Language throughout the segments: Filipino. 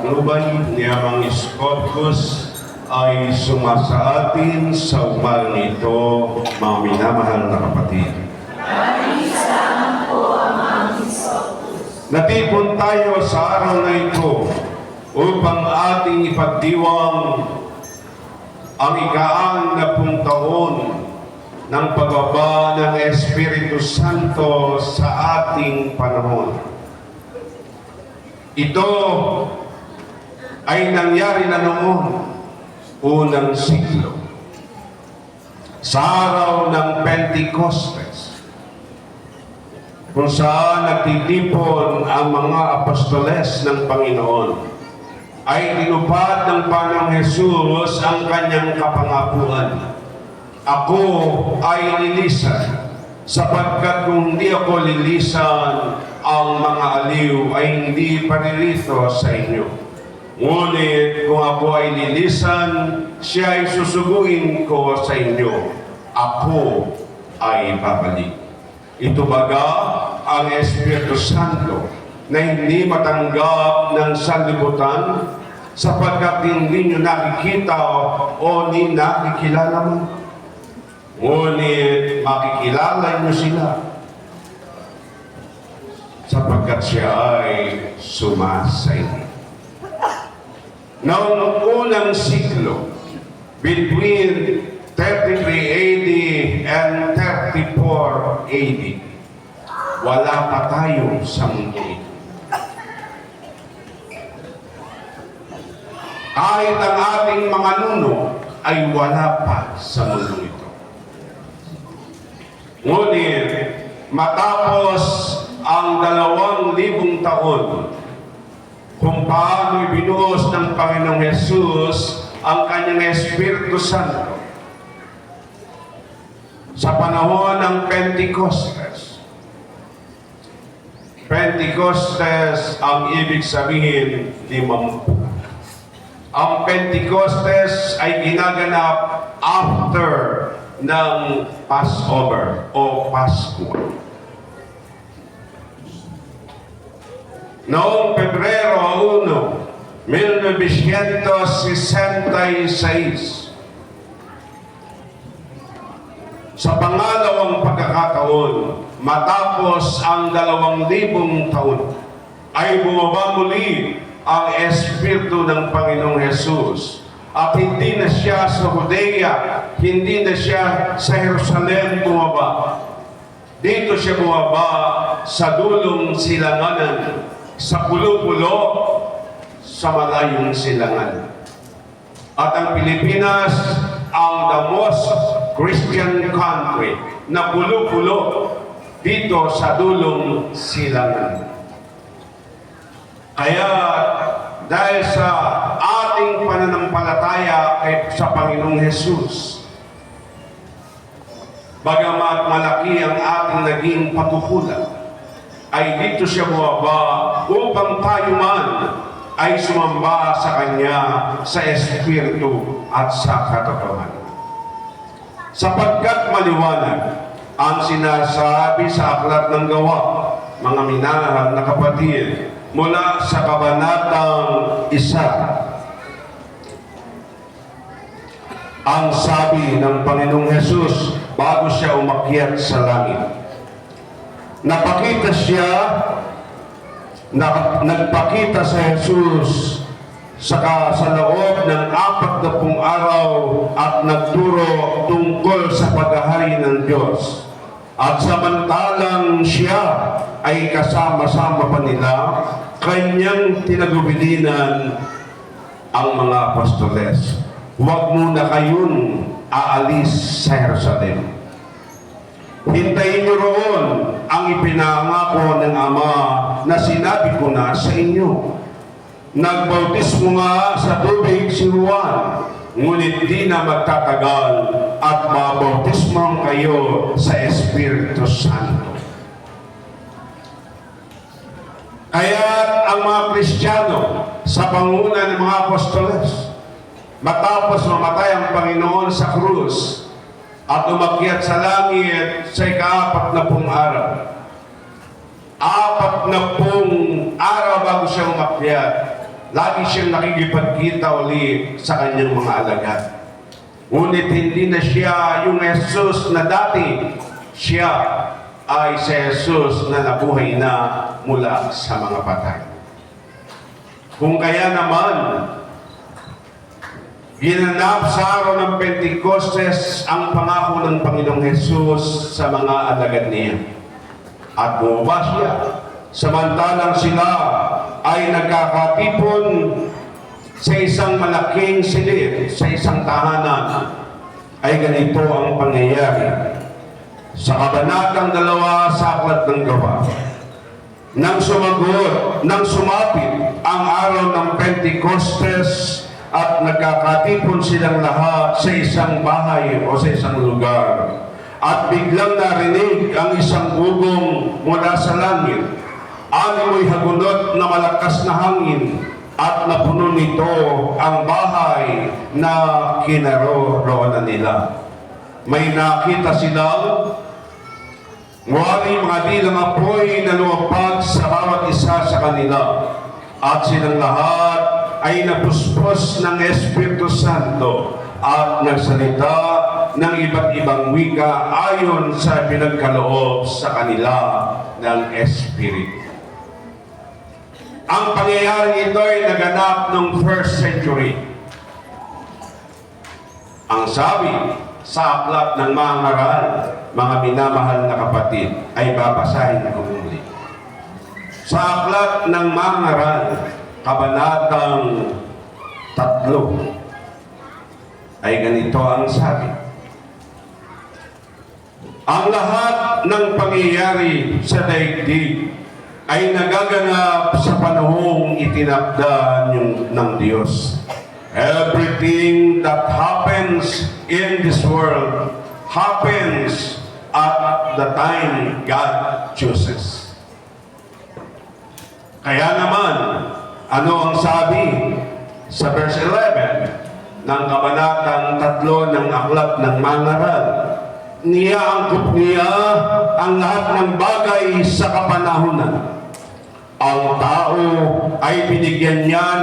patnubay ni Amang Scorpus ay sumasa atin sa umagang ito, mga minamahal na kapatid. Natipon tayo sa araw na ito upang ating ipagdiwang ang ika-60 taon ng pagbaba ng Espiritu Santo sa ating panahon. Ito ay nangyari na noong unang siglo, sa araw ng Pentecostes, kung saan nagtitipon ang mga apostoles ng Panginoon, ay tinupad ng Panginoong Hesus ang kanyang kapangakuan. Ako ay lilisan, sapagkat kung hindi ako lilisan, ang mga aliw ay hindi paririto sa inyo. Ngunit kung ako ay lilisan, siya ay susuguin ko sa inyo. Ako ay babalik. Ito baga ang Espiritu Santo na hindi matanggap ng sanlibutan sapagkat hindi nyo nakikita o hindi nakikilala mo. Ngunit makikilala nyo sila sapagkat siya ay sumasay. Noong unang siglo, between 33 AD and 34 AD, wala pa tayo sa mundo ito. Kahit ang ating mga nuno ay wala pa sa mundo ito. Ngunit, matapos ang 2,000 taon, kung paano ibinuhos ng Panginoong Hesus ang kanyang Espiritu Santo sa panahon ng Pentecostes. Pentecostes ang ibig sabihin 50. Ang Pentecostes ay ginaganap after ng Passover o Pasko. Noong Pebrero 1, 1966, sa pangalawang pagkakataon, matapos ang 2,000 taon, ay bumaba muli ang Espiritu ng Panginoong Hesus. At hindi na siya sa Judea, hindi na siya sa Jerusalem bumaba. Dito siya bumaba sa dulong silanganan, sa pulo-pulo, sa malayong silangan. At ang Pilipinas, ang the most Christian country na pulo-pulo dito sa dulong silangan. Kaya dahil sa ating pananampalataya sa Panginoong Hesus, bagamat malaki ang ating naging patukulan, ay dito siya bumaba upang tayo man ay sumamba sa Kanya sa Espiritu at sa katotohanan. Sapagkat maliwanag ang sinasabi sa Aklat ng Gawa, mga minahal na kapatid, mula sa kabanatang 1, ang sabi ng Panginoong Hesus bago siya umakyat sa langit. Nagpakita sa Jesus sa loob ng 40 araw at nagturo tungkol sa paghahari ng Diyos. At samantalang siya ay kasama-sama pa nila, kanyang tinagubilinan ang mga apostoles. Huwag muna kayong aalis sa Jerusalem. Hintayin niyo roon ang ipinangako ng Ama na sinabi ko na sa inyo. Nagbautismo nga sa tubig si Juan, ngunit di na magtatagal at mabautismo kayo sa Espiritu Santo. Kaya ang mga Kristiyano sa panguna ng mga apostoles, matapos mamatay ang Panginoon sa krus at umakyat sa langit sa ika-40 araw. 40 araw bago siya umakyat, lagi siyang nakikipagkita uli sa kanyang mga alagad. Ngunit hindi na siya yung Jesus na dati. Siya ay si Jesus na nabuhay na mula sa mga patay. Kung kaya naman, ginanap sa araw ng Pentecostes ang pangako ng Panginoong Jesus sa mga alagad niya. At bumaba siya. Samantalang sila ay nagkakatipon sa isang malaking silid, sa isang tahanan, ay ganito ang pangyayari. Sa kabanatang 2 sa Aklat ng Gawa, nang sumapit ang araw ng Pentecostes at nagkakatipon silang lahat sa isang bahay o sa isang lugar, at biglang narinig ang isang bugong mula sa langit. Animoy hagunot na malakas na hangin at napuno nito ang bahay na kinaroroonan nila. May nakita silang wari mga dilang apoy na lumapag sa bawat isa sa kanila, at silang lahat ay napuspos ng Espiritu Santo at nagsalita ng iba't ibang wika ayon sa pinagkaloob sa kanila ng Espiritu. Ang pangyayari ito ay naganap noong 1st century. Ang sabi sa aklat ng mga ngaral, mga minamahal na kapatid, ay babasahin ko muli. Sa aklat ng mga ngaral, kabanatang 3, ay ganito ang sabi. Ang lahat ng pangyayari sa daigdig ay nagaganap sa panahong itinakda ng Diyos. Everything that happens in this world happens at the time God chooses. Kaya naman, ano ang sabi sa verse 11 ng kabanatang 3 ng Aklat ng mga Ngaral? Niyaangkop niya ang lahat ng bagay sa kapanahunan. Ang tao ay binigyan niya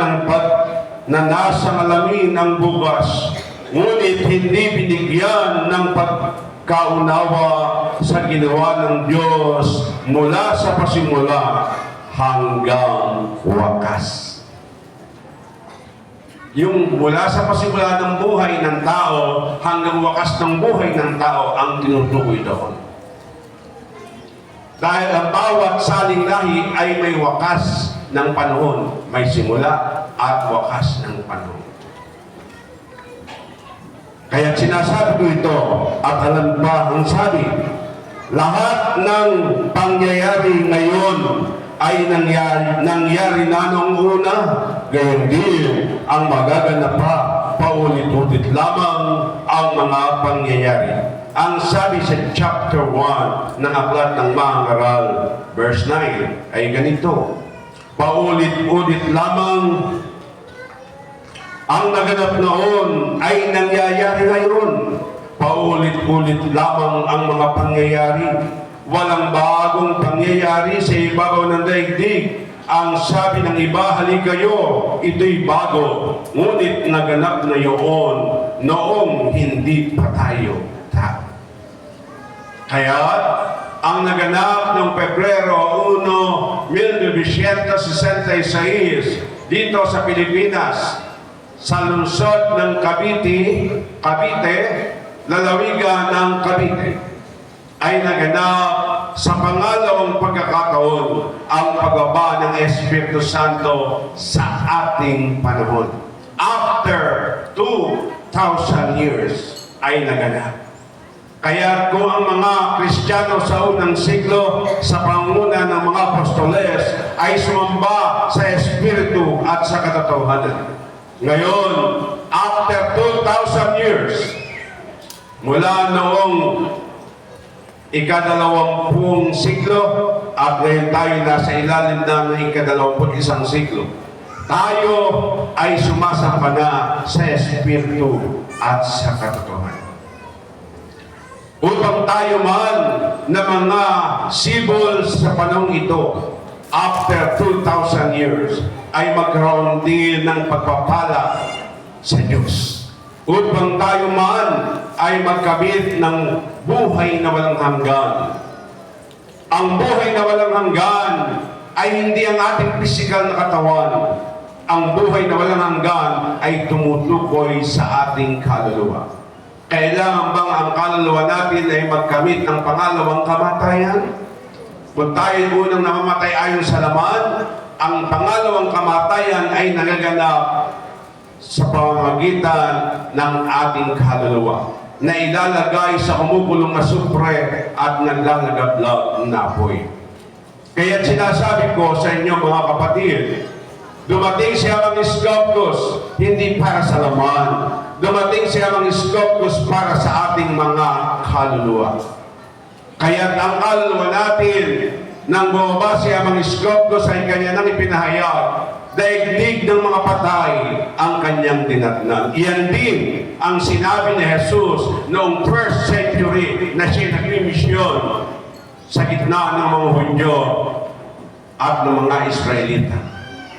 ng nasa malamin ang bugas, ngunit hindi binigyan ng pagkaunawa sa ginawa ng Diyos mula sa pasimula hanggang wakas. Yung mula sa pasimula ng buhay ng tao hanggang wakas ng buhay ng tao ang tinutukoy doon. Dahil ang bawat saling lahi ay may wakas ng panahon, may simula at wakas ng panahon. Kaya sinasabi ko ito, at alam pa ang sabi, lahat ng pangyayari ngayon ay nangyari na noong una, gayon din ang magaganap pa, paulit-ulit lamang ang mga pangyayari. Ang sabi sa chapter 1 ng Aklat ng mga Ngaral, verse 9, ay ganito, paulit-ulit lamang ang naganap noon ay nangyayari ngayon. Paulit-ulit lamang ang mga pangyayari. Walang bagong pangyayari sa ibabaw ng daigdig. Ang sabi ng iba, halikayo, ito'y bago. Ngunit naganap na yun noong hindi pa tayo tao. Kaya, ang naganap ng Pebrero 1, 1966 dito sa Pilipinas, sa lungsod ng Cavite, lalawigan ng Cavite, ay naganap sa pangalawang pagkakataon ang pagbaba ng Espiritu Santo sa ating panahon. After 2,000 years ay naganap. Kaya kung ang mga Kristiyano sa unang siglo sa pangunguna ng mga apostoles ay sumamba sa Espiritu at sa katotohanan, ngayon, after 2,000 years, mula noong ika-20 siglo, at ngayon tayo nasa ilalim na ng ika-21 siglo, tayo ay sumasamba na sa Espiritu at sa katotohanan. Upang tayo man na mga sibol sa panahong ito, after 2,000 years, ay magkaroon din ng pagpapala sa Diyos. Upang tayo man ay magkamit ng buhay na walang hanggan. Ang buhay na walang hanggan ay hindi ang ating physical na katawan. Ang buhay na walang hanggan ay tumutukoy sa ating kaluluwa. Kailangan bang ang kaluluwa natin ay magkamit ng pangalawang kamatayan? Kung tayo unang namamatay ayon sa laman, ang pangalawang kamatayan ay nagaganap sa pamamagitan ng ating kaluluwa na ilalagay sa kumukulong na supre at naglalagablag na apoy. Kaya sinasabi ko sa inyo mga kapatid, dumating siya ang Iskopos hindi para sa laman. Dumating siya ang Iskopos para sa ating mga kaluluwa. Kaya ang kaluluwa natin, nang bumaba siya ang Iskopos ay kanya nang ipinahayag, daigdig ng mga patay ang kanyang dinatnan. Iyan din ang sinabi ni Jesus noong first century na siya nagmimisyon sa gitna ng mga Hudyo at ng mga Israelita.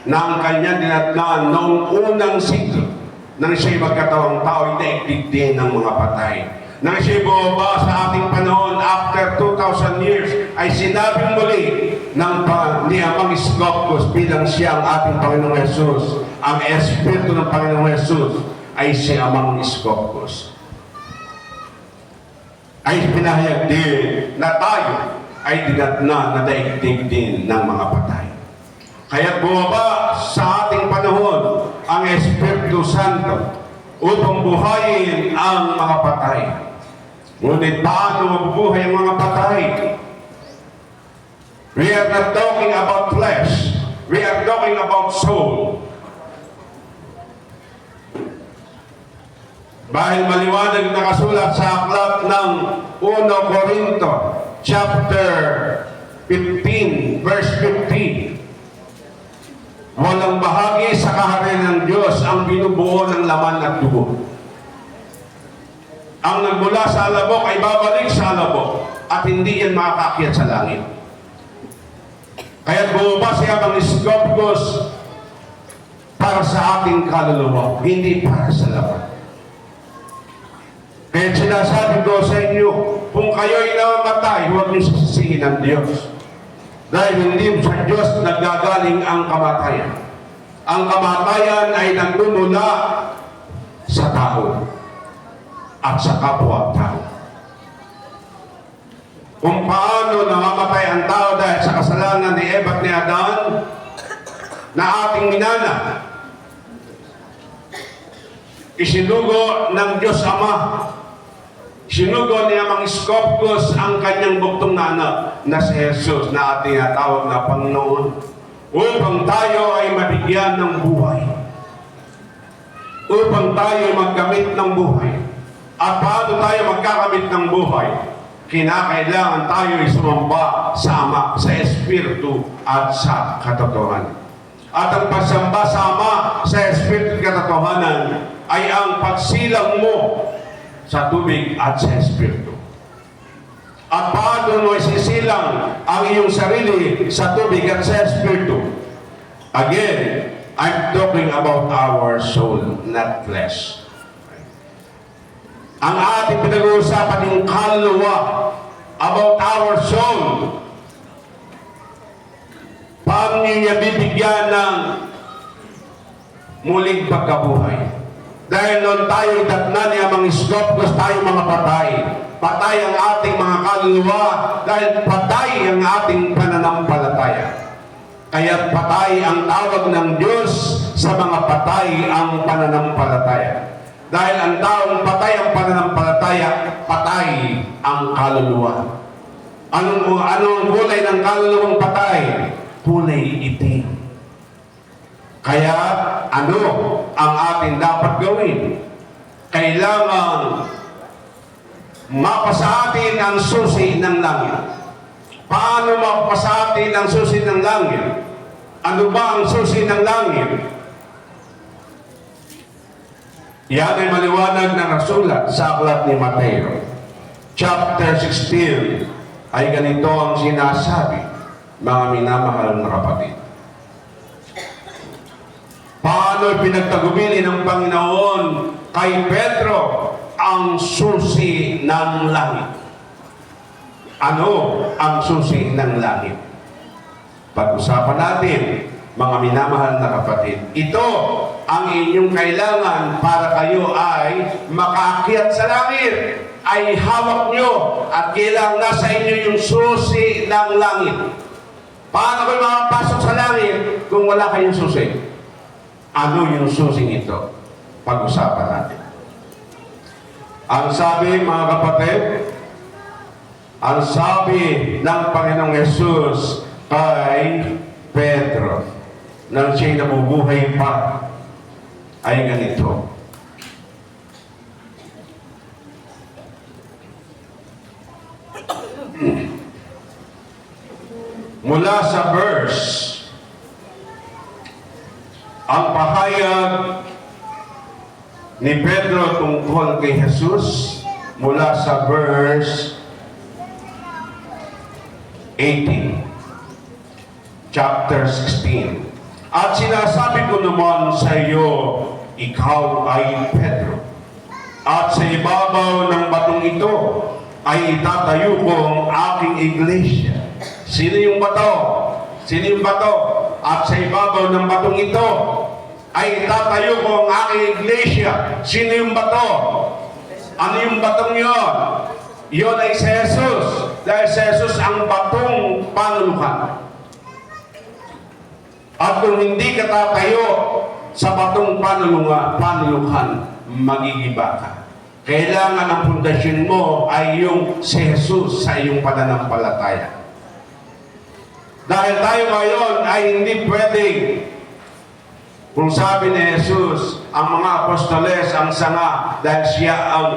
Na ang kanyang dinatnan noong unang siglo nang siya'y magkatawang tao, daigdig din ng mga patay. Nang siya'y bumaba sa ating panahon after 2,000 years, ay sinabing muli ni Amang Iskopos bilang siya ang ating Panginoong Jesus. Ang Espiritu ng Panginoong Jesus ay si Amang Iskopos. Ay pinahayag din na tayo ay dinatna na daigdig din ng mga patay. Kaya bumaba sa ating panahon ang Espiritu Santo upang buhayin ang mga patay. Ngunit paano mabubuhay ang mga patay? We are not talking about flesh. We are talking about soul. Dahil maliwanag nakasulat sa aklat ng 1 Corinto, chapter 15, verse 15. Walang bahagi sa kaharian ng Diyos ang binubuo ng laman at dugo. Ang nagmula sa alabok ay babalik sa alabok at hindi yan makakakyat sa langit. Kaya bumaba siya ang Iskopos para sa ating kaluluwa, hindi para sa laman. Kaya sinasabi ko sa inyo, kung kayo'y namamatay, huwag niyo sisisihin ang Diyos. Dahil hindi sa Diyos naggagaling ang kamatayan. Ang kamatayan ay nagmumula sa tao at sa kapwa-tao. Kung paano namamatay ang tao dahil sa kasalanan ni Eva at ni Adan na ating minana, isinugo ng Diyos Ama, sinugo ni Amang Iskopos ang kanyang buktong na anak na si Jesus na ating natawag na Panginoon upang tayo ay mabigyan ng buhay. Upang tayo magkamit ng buhay. At paano tayo magkakamit ng buhay? Kinakailangan tayo ay sumamba sa Ama, sa Espiritu at sa katotohanan. At ang pagsamba sa Ama, sa Espiritu at katotohanan ay ang pagsilang mo sa tubig at sa Espiritu. At paano mo isisilang ang iyong sarili sa tubig at sa Espiritu? Again, I'm talking about our soul, not flesh. Ang ating pinag-uusapan yung kaluluwa, about our soul. Paano niya bibigyan ng muling pagkabuhay? Dahil noon tayo datna ni Amang Iskopos, tayo mga patay. Patay ang ating mga kaluluwa dahil patay ang ating pananampalataya. Kaya patay ang tawag ng Diyos sa mga patay ang pananampalataya. Dahil ang taong patay ang pananampalataya, patay ang kaluluwa. Anong kulay ng kaluluwang patay? Kulay itim. Kaya ano ang ating dapat gawin? Kailangan mapasa atin ang susi ng langit. Paano mapasa atin ang susi ng langit? Ano ba ang susi ng langit? Yan ay maliwanag na nasulat sa aklat ni Mateo. Chapter 16 ay ganito ang sinasabi. mga minamahal na kapatid. Paano pinagtagubili ng Panginoon kay Pedro ang susi ng langit? Ano ang susi ng langit? Pag-usapan natin, mga minamahal na kapatid. Ito ang inyong kailangan para kayo ay makaakyat sa langit. Ay hawak nyo at kailangan nasa inyo yung susi ng langit. Paano kayo makapasok sa langit kung wala kayong susi? Ano yung susing ito? Pag-usapan natin. Ang sabi, mga kapatid, ang sabi ng Panginoong Yesus kay Pedro nang siya'y nabubuhay pa ay ganito. Mula sa verse, ang pahayag ni Pedro tungkol kay Jesus mula sa verse 18, chapter 16. At sinasabi ko naman sa iyo, ikaw ay Pedro. At sa ibabaw ng batong ito ay itatayo ko ang aking iglesia. Sino yung bato? Sino yung bato? At sa ibabaw ng batong ito ay itatayo ko ang aking iglesia. Sino yung bato? Ano yung batong yon? Yon ay si Jesus. Dahil si Jesus ang batong panulukan. At kung hindi ka tatayo sa batong panulukan, magigiba ka. Kailangan ang pundasyon mo ay yung si Jesus sa iyong pananampalataya. Dahil tayo ngayon ay hindi pwedeng, kung sabi ni Jesus, ang mga apostoles ang sanga dahil siya ang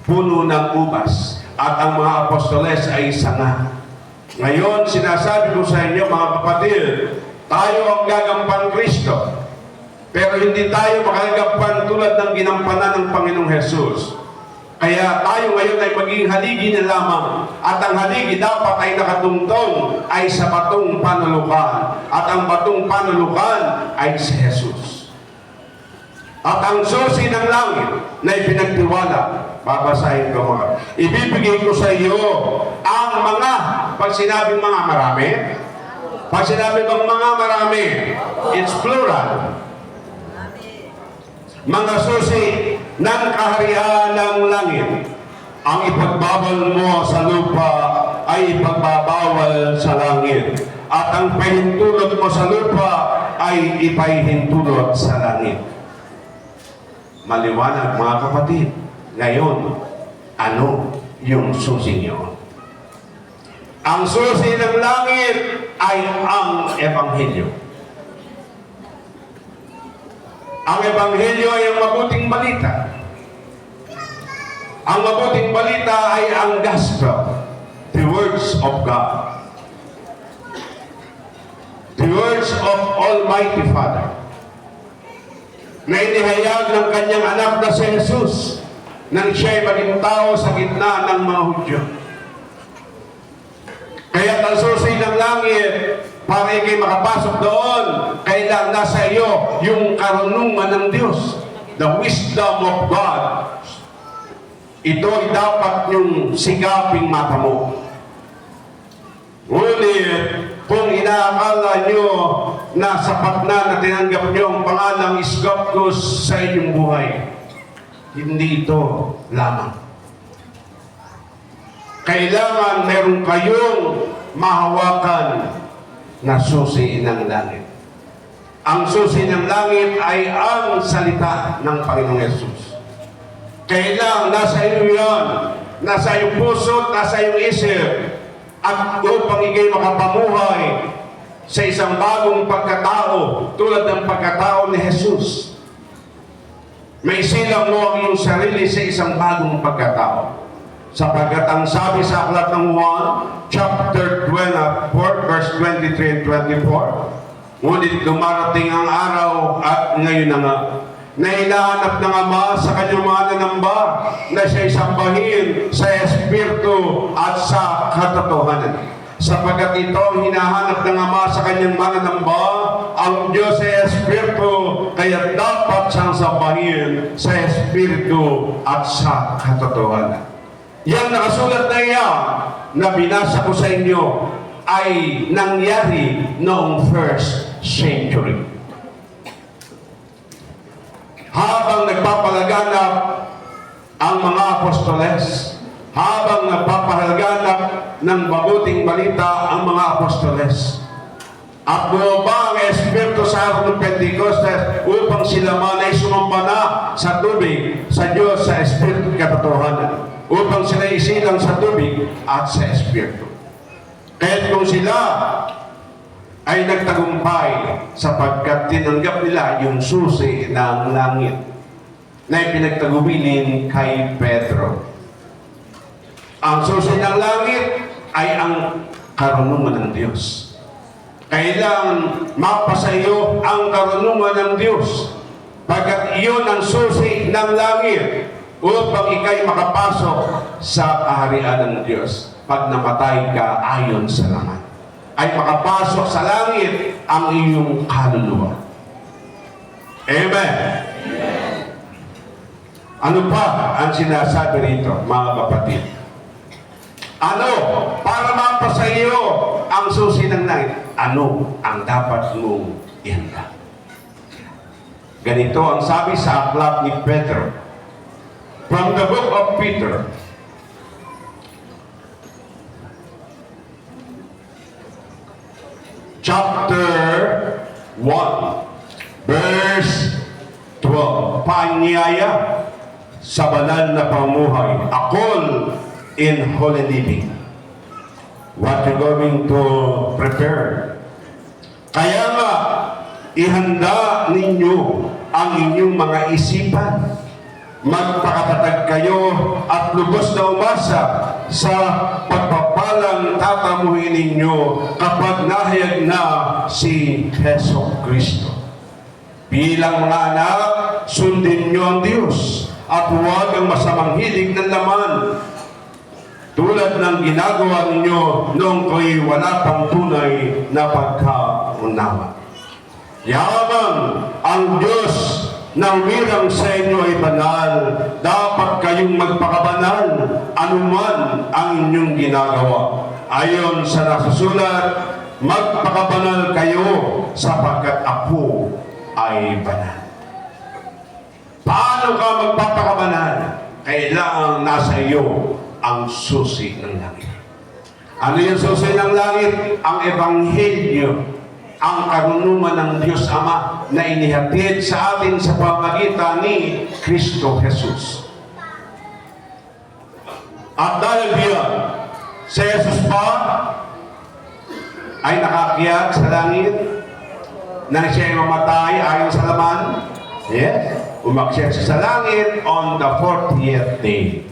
puno ng ubas at ang mga apostoles ay sanga. Ngayon, sinasabi ko sa inyo, mga kapatid, tayo ang gagampan Kristo. Pero hindi tayo makagampan tulad ng ginampanan ng Panginoong Jesus. Kaya tayo ngayon ay maging haligi na lamang. At ang haligi dapat ay nakatungtong ay sa batong panulukan. At ang batong panulukan ay si Jesus. At ang susi ng langit na ipinagtiwala, babasahin ko mga, ibibigay ko sa iyo ang mga, pag sinabing mga marami, pag sinabi bang mga marami, it's plural. Mga susi ng kaharian ng langit. Ang ipagbawal mo sa lupa ay ipagbabawal sa langit. At ang pahintulot mo sa lupa ay ipahintulot sa langit. Maliwanag, mga kapatid. Ngayon, ano yung susi niyo? Ang susi ng langit ay ang Ebanghelyo. Ang Ebanghelyo ay ang mabuting balita. Ang mabuting balita ay ang gospel, the words of God. The words of Almighty Father, na inihayag ng kanyang anak na si Jesus nang siya'y maging tao sa gitna ng mga Hudyo. Kaya ang susi ng langit, para ikay makapasok doon, kailangan nasa iyo yung karunungan ng Diyos, the wisdom of God. Ito ay dapat yung sigaping mata mo. Ngunit, kung inaakala nyo na sapat na tinanggap nyo ang pangalang Iskoptos sa inyong buhay, hindi ito lamang. Kailangan meron kayong mahawakan na susi ng langit. Ang susi ng langit ay ang salita ng Panginoong Yesus. Kailangan nasa iyo yan, nasa iyong puso, nasa iyong isip, at upang ikay makapamuhay sa isang bagong pagkatao tulad ng pagkatao ni Jesus. May silang mo ang iyong sarili sa isang bagong pagkatao. Sapagkat ang sabi sa aklat ng Juan, chapter 24, verse 23 and 24, ngunit dumarating ang araw at ngayon na nga, na hinahanap ng Ama sa kanyang mga nanamba na siya'y sambahin sa Espiritu at sa katotohanan. sapagkat ito ang hinahanap ng Ama sa kanyang mananamba. Ang Diyos ay Espiritu, kaya dapat siyang sambahin sa Espiritu at sa katotohanan. Yang nakasulat na iyan na binasa ko sa inyo ay nangyari noong first century. Habang nagpapalaganap ang mga apostoles, habang nagpapalaganap ng mabuting balita ang mga apostoles, at bumaba ang Espiritu sa araw ng Pentecostes upang sila man ay sumamba na sa tubig sa Diyos sa Espiritu at katotohanan, upang sila isilang sa tubig at sa Espiritu. Kahit kung sila ay nagtagumpay sapagkat tinanggap nila yung susi ng langit na ipinagtagubilin kay Pedro. Ang susi ng langit ay ang karunungan ng Diyos. Kailangan mapasa iyo ang karunungan ng Diyos, pagkat iyon ang susi ng langit upang ikay makapasok sa kaharian ng Diyos. Pag namatay ka ayon sa laman, ay makapasok sa langit ang iyong kaluluwa. Amen. Ano pa ang sinasabi rito, mga kapatid? Ano? Para mapasa iyo ang susi ng langit, ano ang dapat mong ihanda? Ganito ang sabi sa aklat ni Pedro. From the book of Peter, chapter 1, verse 12. Paanyaya sa banal na pamuhay, akol in holy living. What you're going to prepare. Kaya nga, ihanda ninyo ang inyong mga isipan. Magpakatatag kayo at lubos na umasa sa pagpapalang tatamuhin ninyo kapag nahayag na si Heso Kristo. Bilang mga anak, sundin nyo ang Diyos at huwag ang masamang hilig ng laman, tulad ng ginagawa ninyo noong kayo'y wala pang tunay na pagkaunawa. Yamang ang Diyos nang wirang sa inyo ay banal, dapat kayong magpakabanal anuman ang inyong ginagawa. Ayon sa nasusulat, magpakabanal kayo sapagkat ako ay banal. Paano ka magpapakabanal? Kailangan nasa iyo ang susi ng langit. Ano yung susi ng langit? Ang Ebanghelyo, ang karunungan ng Diyos Ama na inihatid sa atin sa pamagitan ni Kristo Jesus. At dahil diyan, si Jesus pa ay nakakyat sa langit nang siya ay mamatay ayon sa laman. Yes, umakyat siya sa langit on the 40th day.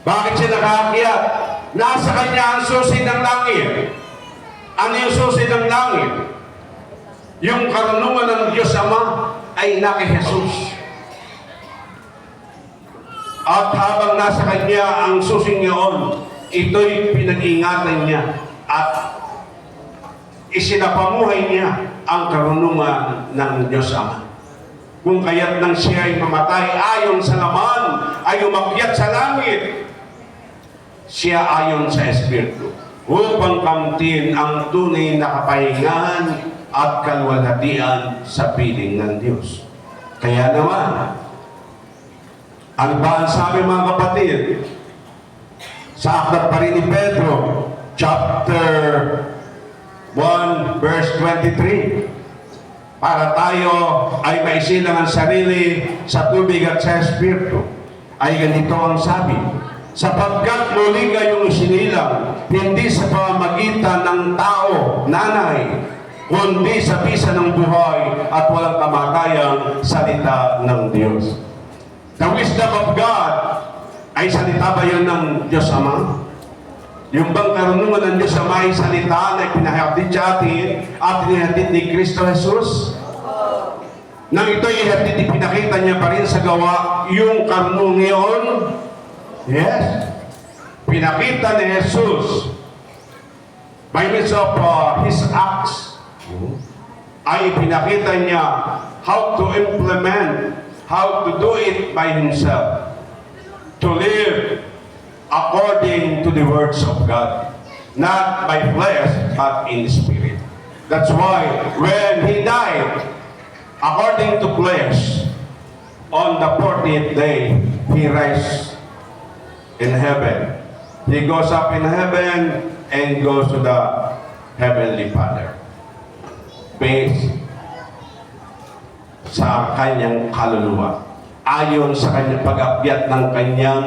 Bakit siya nakakyat? Nasa kanya ang susi ng langit. Ano yung susi ng langit? Yung karunungan ng Diyos Ama ay na kay Jesus. At habang nasa kanya ang susing yun, ito'y pinag-ingatan niya at isinapamuhay niya ang karunungan ng Diyos Ama. Kung kaya't nang siya ay mamatay ayon sa laman, ay umakyat sa langit, siya ayon sa Espiritu, upang kamtin ang tunay na kapahingahan at kalwalhatian sa piling ng Diyos. Kaya naman, ano ba ang sabi mga kapatid? Sa aklat pa rin ni Pedro, chapter 1, verse 23, para tayo ay maisilang ang sarili sa tubig at sa Espiritu, ay ganito ang sabi, sapagkat muli kayong isinilang, hindi sa pamamagitan ng tao, nanay, kundi sa bisa ng buhay at walang kamatayang salita ng Diyos. The wisdom of God ay salita ba yun ng Diyos Ama? Yung bang karunungan ng Diyos Ama ay salita na pinahatid sa atin at pinahatid ni Kristo Jesus? Nang ito'y ihatid, ipinakita niya pa rin sa gawa yung karunungan ngayon. Yes. Pinakita ni Jesus by means of his acts, ay pinakita niya how to implement, how to do it by himself, to live according to the words of God, not by flesh, but in spirit. That's why when he died, according to flesh, on the 40th day, he rise in heaven. He goes up in heaven and goes to the Heavenly Father. Based sa kanyang kaluluwa. Ayon sa kanyang pag-akyat ng kanyang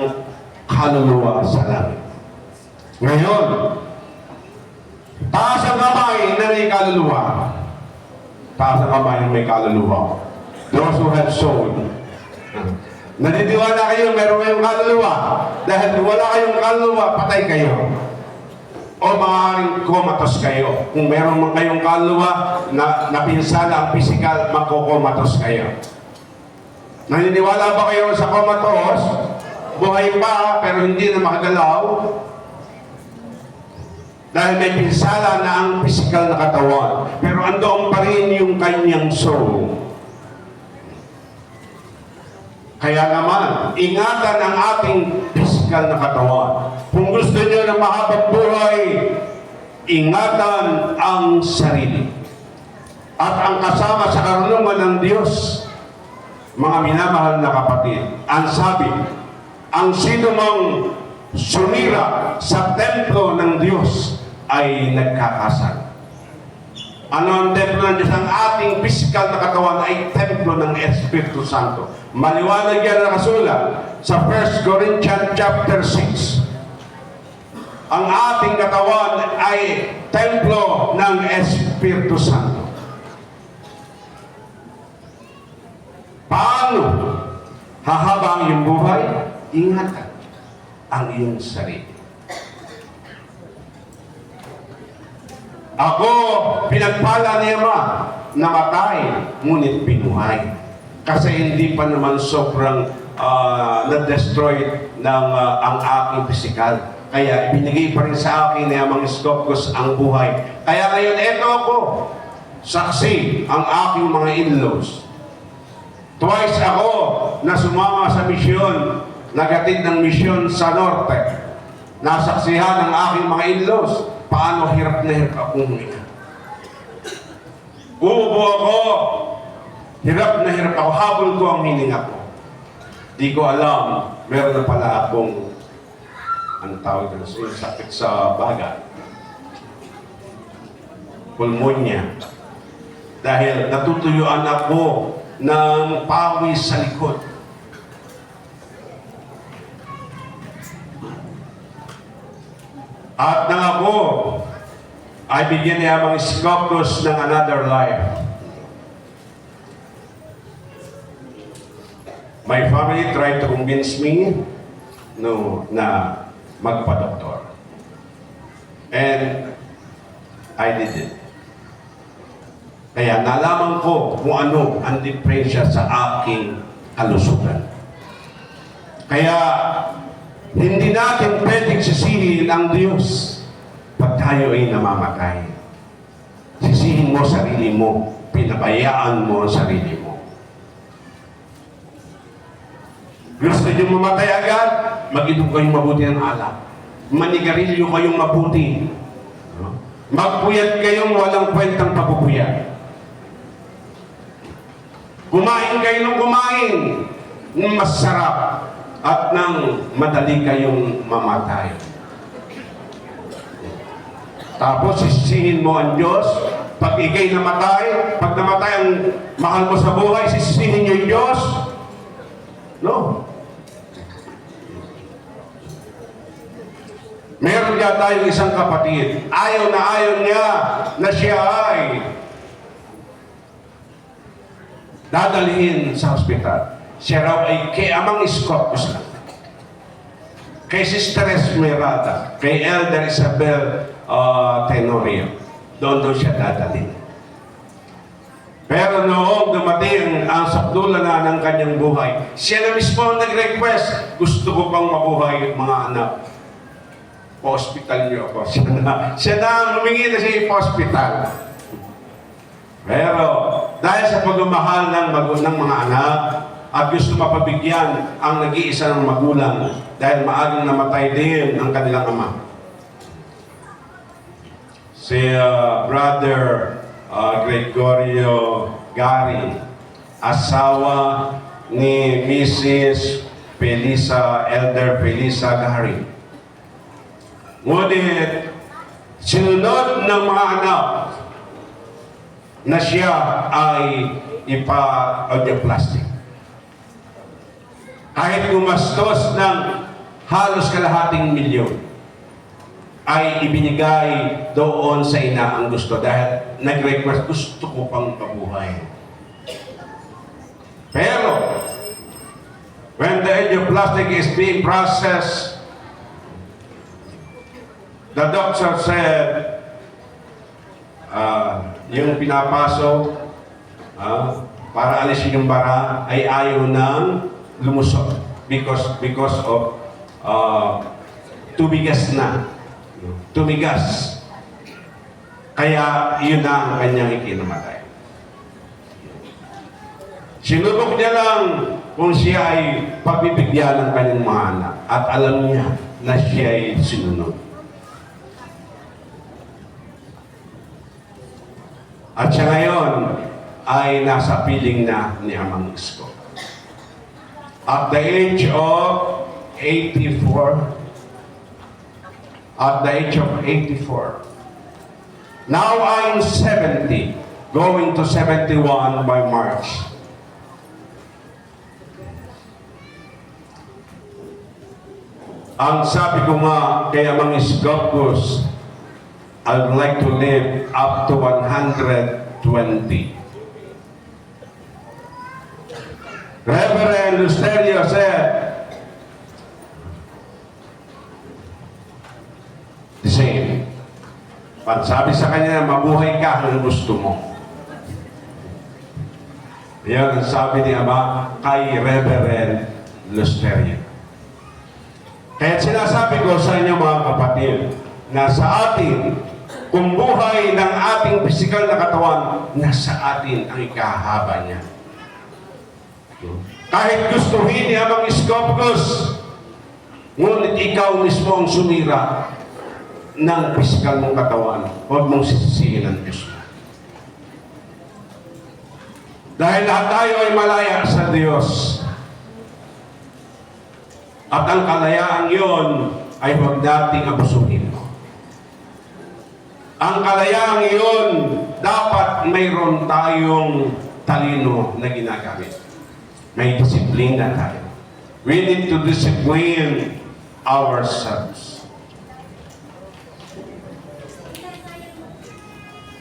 kaluluwa sa langit. Ngayon, taas ang kamay na may kaluluwa. Taas ang kamay na may kaluluwa. Those who have soul. Naniniwala kayo, meron kayong kaluluwa. Dahil wala kayong kaluluwa, patay kayo. O maaaring komatos kayo. Kung meron man kayong kaluluwa na napinsala ang pisikal, magkokomatos kayo. Naniniwala ba kayo sa komatos? Buhay pa, pero hindi na makagalaw. Dahil may pinsala na ang pisikal na katawan. Pero andoon pa rin yung kanyang soul. Kaya naman, ingatan ang ating pisikal na katawan. Kung gusto niyo ng mahabang buhay, ingatan ang sarili. At ang kasama sa karunungan ng Diyos, mga minamahal na kapatid, ang sabi, ang sino mang sumira sa templo ng Diyos ay nagkakasal. Ano ang templo ng Diyos? Ang ating pisikal na katawan ay templo ng Espiritu Santo. Maliwanag yan na nakasulat sa 1 Corinthians chapter 6. Ang ating katawan ay templo ng Espiritu Santo. Paano hahaba ang iyong buhay? Ingatan ang iyong sarili. Ako, pinagpala ni Ama, namatay, ngunit binuhay. Kasi hindi pa naman sobrang na-destroy ng ang aking pisikal. Kaya ibinigay pa rin sa akin ni Amang Iskopkos ang buhay. Kaya ngayon, eto ako, saksi ang aking mga in-laws. Twice ako na sumama sa misyon, nagatid ng misyon sa Norte. Nasaksihan ng aking mga in-laws, paano hirap na hirap akong huminga. Uubo ako, hirap na hirap ako, habol ko ang hininga ko. Di ko alam, meron na pala akong, ang tawag na sakit sa baga. Pulmonya. Dahil natutuyuan ako ng pawis sa likod. At nang ako ay bigyan niya mga Iskopkos ng another life. My family tried to convince me na magpa-doktor. And I did it. Kaya nalaman ko kung ano ang diferensya sa aking kalusugan. Kaya hindi natin pwedeng sisihin ang Diyos pag tayo ay namamatay. Sisihin mo sarili mo, pinabayaan mo ang sarili mo. Gusto niyo mamatay agad? Mag-inom kayong mabuti ng alak. Manigarilyo kayong mabuti. Magpuyat kayong walang kwentang pagpupuyat. Kumain kayo ng kumain ng masarap at nang madali kayong mamatay. Tapos sisihin mo ang Diyos. Pag ikay namatay, pag namatay ang mahal mo sa buhay, sisihin niyo yung Diyos? No. Meron niya tayong isang kapatid. Ayaw niya na siya ay dadalhin sa ospital. Siya raw ay kay Amang Iskopkos lang. Kay Sister Esmeralda, kay Elder Isabel Tenorio. Doon siya dadalhin. Pero noong dumating ang sakdula na ng kanyang buhay, siya na mismo ang nag-request, gusto ko pang mabuhay mga anak. hospital niyo ako. Siya na ang humingi na siya hospital. Pero, dahil sa pagmamahal ng mga anak, at gusto mapabigyan ang nag-iisa ng magulang dahil maagang namatay din ang kanilang ama. Si Brother Gregorio Gary, asawa ni Mrs. Elder Felisa Gary. Ngunit, sinunod ng mga anak na siya ay ipa-audioplastic. Kahit gumastos ng halos kalahating milyon, ay ibinigay doon sa ina ang gusto dahil nag-request, gusto ko pang pabuhay. Pero, when the audioplastic is being processed, the doctor said, yung pinapasok para alisin yung bara ay ayaw nang lumusot because of tumigas na. Tumigas. Kaya yun na ang kanyang ikinamatay. Sinubok niya lang kung siya ay pagbibigyan ng kanyang mga anak at alam niya na siya ay sinunod. At siya ngayon ay nasa piling na ni Amang Isko. At the age of 84, now I'm 70, going to 71 by March. Ang sabi ko nga kay Amang Iskopus, I would like to live up to 120. Reverend Lusterio said the same. Pag sabi sa kanya, mabuhay ka kung gusto mo. Yan ang sabi ni Ama kay Reverend Lusterio. Kaya sinasabi ko sa inyo mga kapatid, na sa atin, kung buhay ng ating pisikal na katawan, nasa atin ang ikahaba niya. Kahit gustuhin ni Amang Iskopus, ngunit ikaw mismo ang sumira ng pisikal mong katawan, huwag mong sisisihin ang Diyos. Dahil lahat tayo ay malaya sa Diyos. At ang kalayaan yon ay huwag nating abusuhin. Ang kalayaang iyon, dapat mayroon tayong talino na ginagamit. May disiplina tayo. We need to discipline ourselves.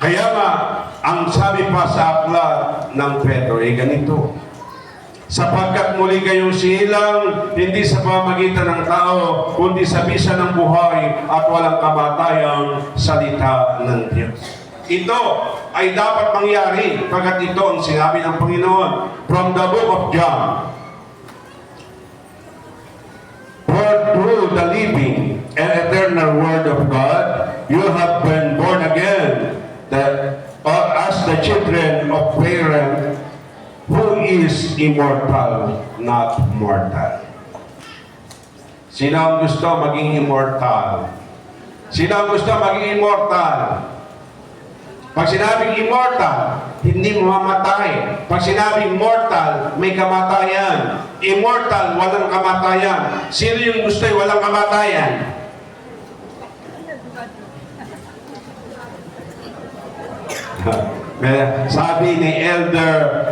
Kaya nga, ang sabi pa sa aklat ng Pedro ay ganito, sapagkat muli kayong silang, hindi sa pamamagitan ng tao, kundi sa bisa ng buhay at walang kamatayang salita ng Diyos. Ito ay dapat mangyari, pagkat ito ang sinabi ng Panginoon from the book of John. For through the living and eternal word of God, you have been born again, as the children of parents who is immortal, not mortal. Sino ang gusto maging immortal? Sino ang gusto maging immortal? Pag sinabing immortal, hindi mamamatay. Pag sinabing mortal, may kamatayan. Immortal, walang kamatayan. Sino yung gusto ay walang kamatayan? Sabi ni Elder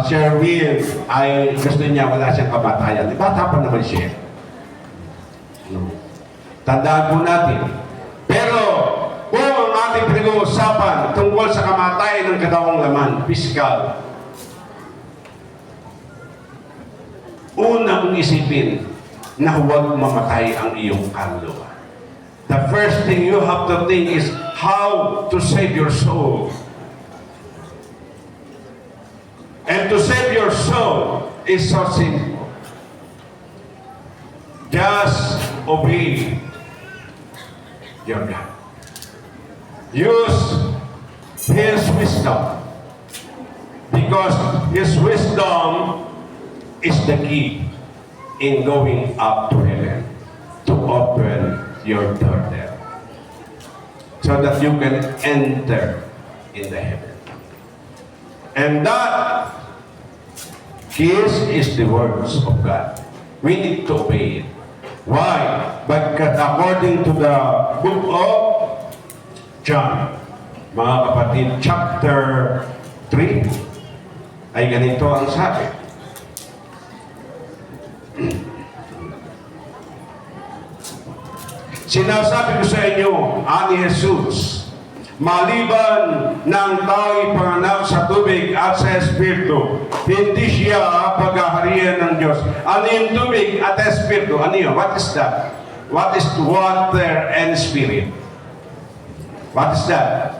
Sherwin ay gusto niya wala siyang kamatayan. Bata pa naman siya. Tandaan po natin. Pero kung ang ating pinag-uusapan tungkol sa kamatayan ng katawang laman, pisikal, una mong isipin na huwag mamatay ang iyong kaluluwa. The first thing you have to think is how to save your soul. And to save your soul is so simple. Just obey your God. Use His wisdom. Because His wisdom is the key in going up to heaven, to open your door there, so that you can enter in the heaven. And that kiss is the words of God. We need to obey it. Why? Because according to the book of John, mga kapatid, chapter 3, ay ganito ang sabi. Sinasabi ko sa inyo, ani Jesus, maliban ng tao'y panganak sa tubig at sa Espiritu, hindi siya paghaharian ng Diyos. Ano yung tubig at Espiritu? Ano yun? What is that? What is water and Spirit? What is that?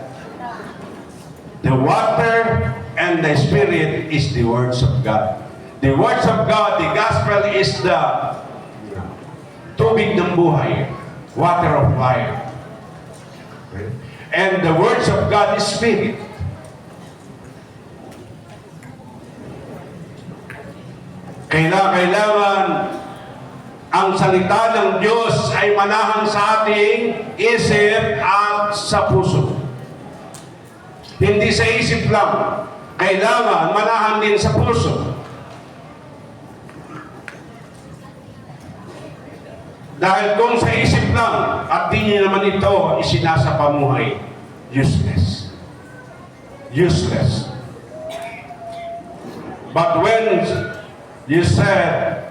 The water and the Spirit is the words of God. The words of God, the gospel is the tubig ng buhay, water of life. And the words of God is Spirit. Kailangan ang salita ng Diyos ay manahan sa ating isip at sa puso. Hindi sa isip lang. Kailangan manahan din sa puso. Dahil kung sa isip lang at di niyo naman ito isinasapamuhay, useless. Useless. But when you said,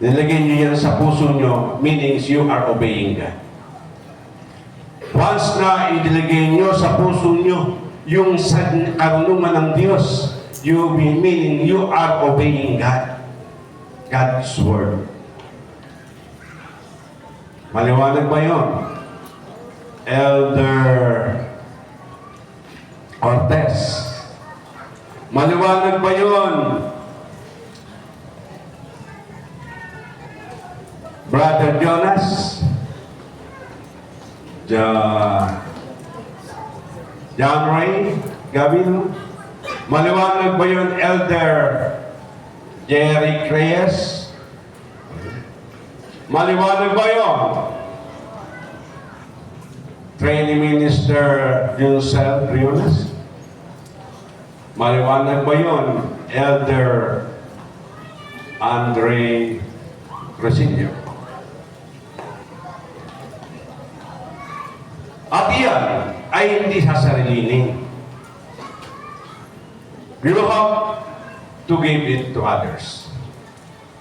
nilagay niyo yan sa puso niyo, means you are obeying God. Once na idilagay niyo sa puso niyo yung karunungan ng Diyos, meaning you are obeying God. God's word. Maliwanag ba yun? Elder Cortez. Maliwanag ba yun? Brother Jonas? John Ray? Gavin? Maliwanag ba yun, Elder Jerry Reyes? Maliwanag ba yun? Training Minister Junsel Riones? Maliwanag ba yun, Elder Andre Rosillo? At iyan ay hindi sasarilinin. You have to give it to others.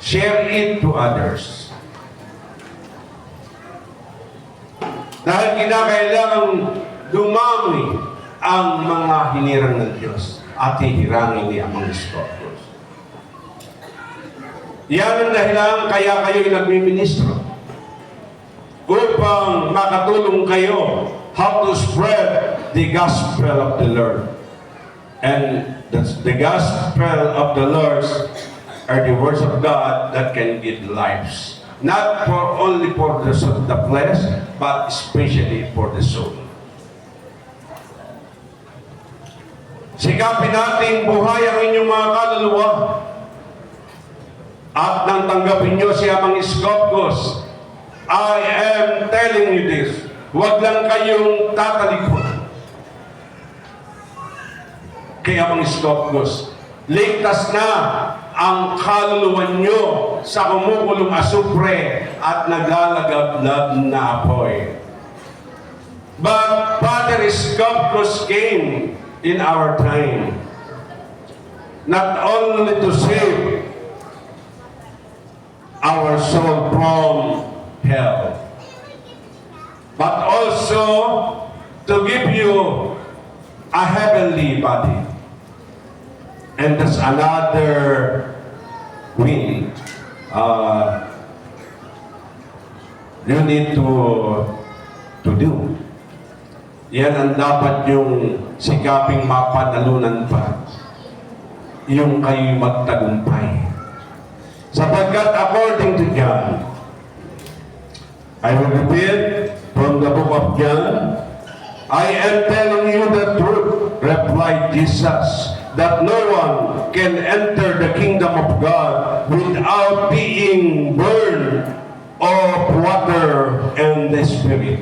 Share it to others. Dahil kinakailangan dumami ang mga hinirang ng Diyos at hihirangin niya ang mga Scotus. Yan ang dahilan kaya kayo'y nagmiministro. Upang makatulong kayo how to spread the gospel of the Lord. And the gospel of the Lord are the words of God that can give lives. Not only for the flesh, but especially for the soul. Sikapin natin buhay ang inyong mga kaluluwa at nang tanggapin nyo siya mga Scotus. I am telling you this. Huwag lang kayong tatalikod. Kaya mga Scotus, ligtas na ang kaluluwa nyo sa kumukulong asupre at naglalagab na apoy. But Father Scotus came in our time, not only to save our soul from hell, but also to give you a heavenly body. And that's another win. You need to do. Yan ang dapat yung sikaping mapanalunan pa. Yung kayo magtagumpay Sapagkat according to John, I will repeat from the book of John, I am telling you the truth, replied Jesus, that no one can enter the kingdom of God without being born of water and the Spirit.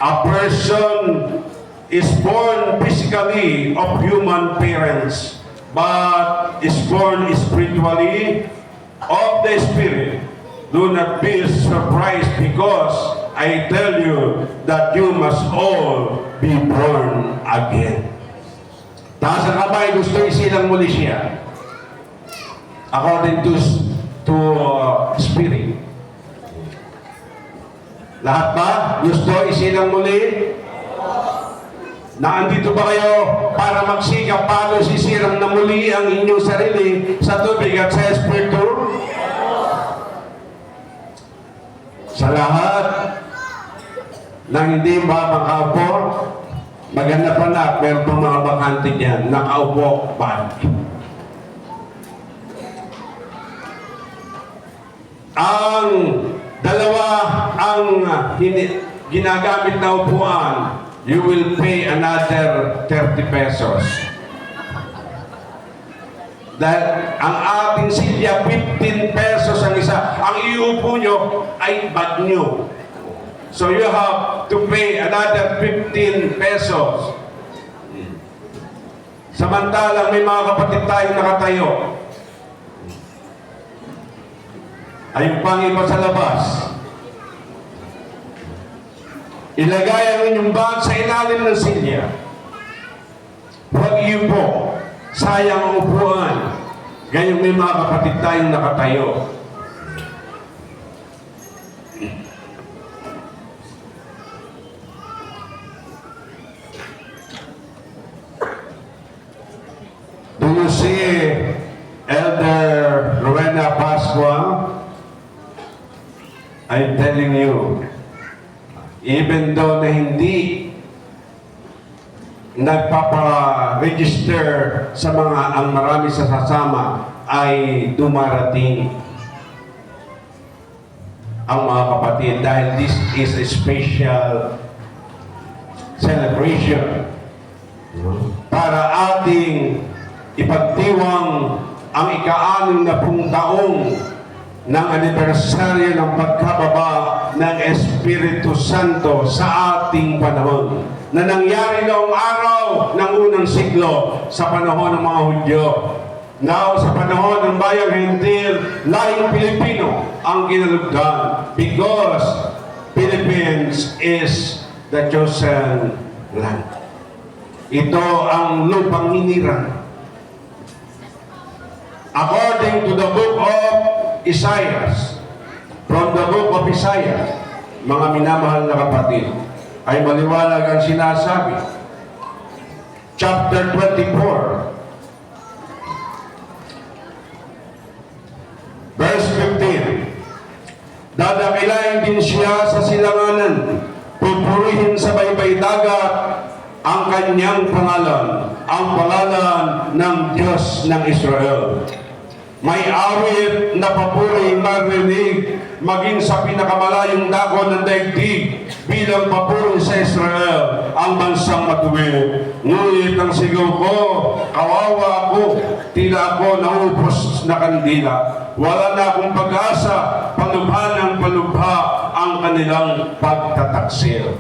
A person is born physically of human parents, but is born spiritually of the Spirit. Do not be surprised because I tell you that you must all be born again. Taas ang kamay, gusto isilang muli siya. According to Spirit. Lahat ba? Gusto isilang muli? Naandito ba kayo para magsikap paano sisirang na muli ang inyong sarili sa tubig at sa Espiritu? Sa lahat ng hindi ba makaupo, maganda pa na, meron pang mga bakante dyan, nakaupo ba? Ang dalawa ang ginagamit na upuan, you will pay another 30 pesos. Dahil ang ating silya, 15 pesos ang isa. Ang iupo nyo ay bag nyo. So you have to pay another 15 pesos. Samantalang may mga kapatid tayong nakatayo. Ayun pang iba sa labas. Ilagay ang inyong bag sa ilalim ng silya. Huwag iupo. Sayang ang upuan. Gayong may mga kapatid tayong nakatayo. Do you see Elder Rowena Pascua? I'm telling you, even though na hindi nagpapa-register sa mga ang marami sa sasama ay dumarating ang mga kapatid dahil this is a special celebration para ating ipagdiwang ang ika-60 taong ng anibersaryo ng pagkababa ng Espiritu Santo sa ating panahon na nangyari noong araw ng unang siglo sa panahon ng mga Hudyo. Now, sa panahon ng bayang Hentil, lahing Pilipino ang kinalugdan because Philippines is the chosen land. Ito ang lupang hinirang. According to the book of Isaiah, from the book of Isaiah, mga minamahal na kapatid, ay maliwanag ang sinasabi. Chapter 24, verse 15. Dadakilain din siya sa silanganan, pupurihin sa baybay dagat ang kanyang pangalan, ang pangalan ng Diyos ng Israel. May awit na papuri marinig maging sa pinakamalayong dako ng daigdig bilang papuri sa Israel, ang bansang matuwid. Ngunit ang sigaw ko, kawawa ako, tila ako naupos na kandila. Wala na akong pag-asa, palubha ng palubha ang kanilang pagtataksil.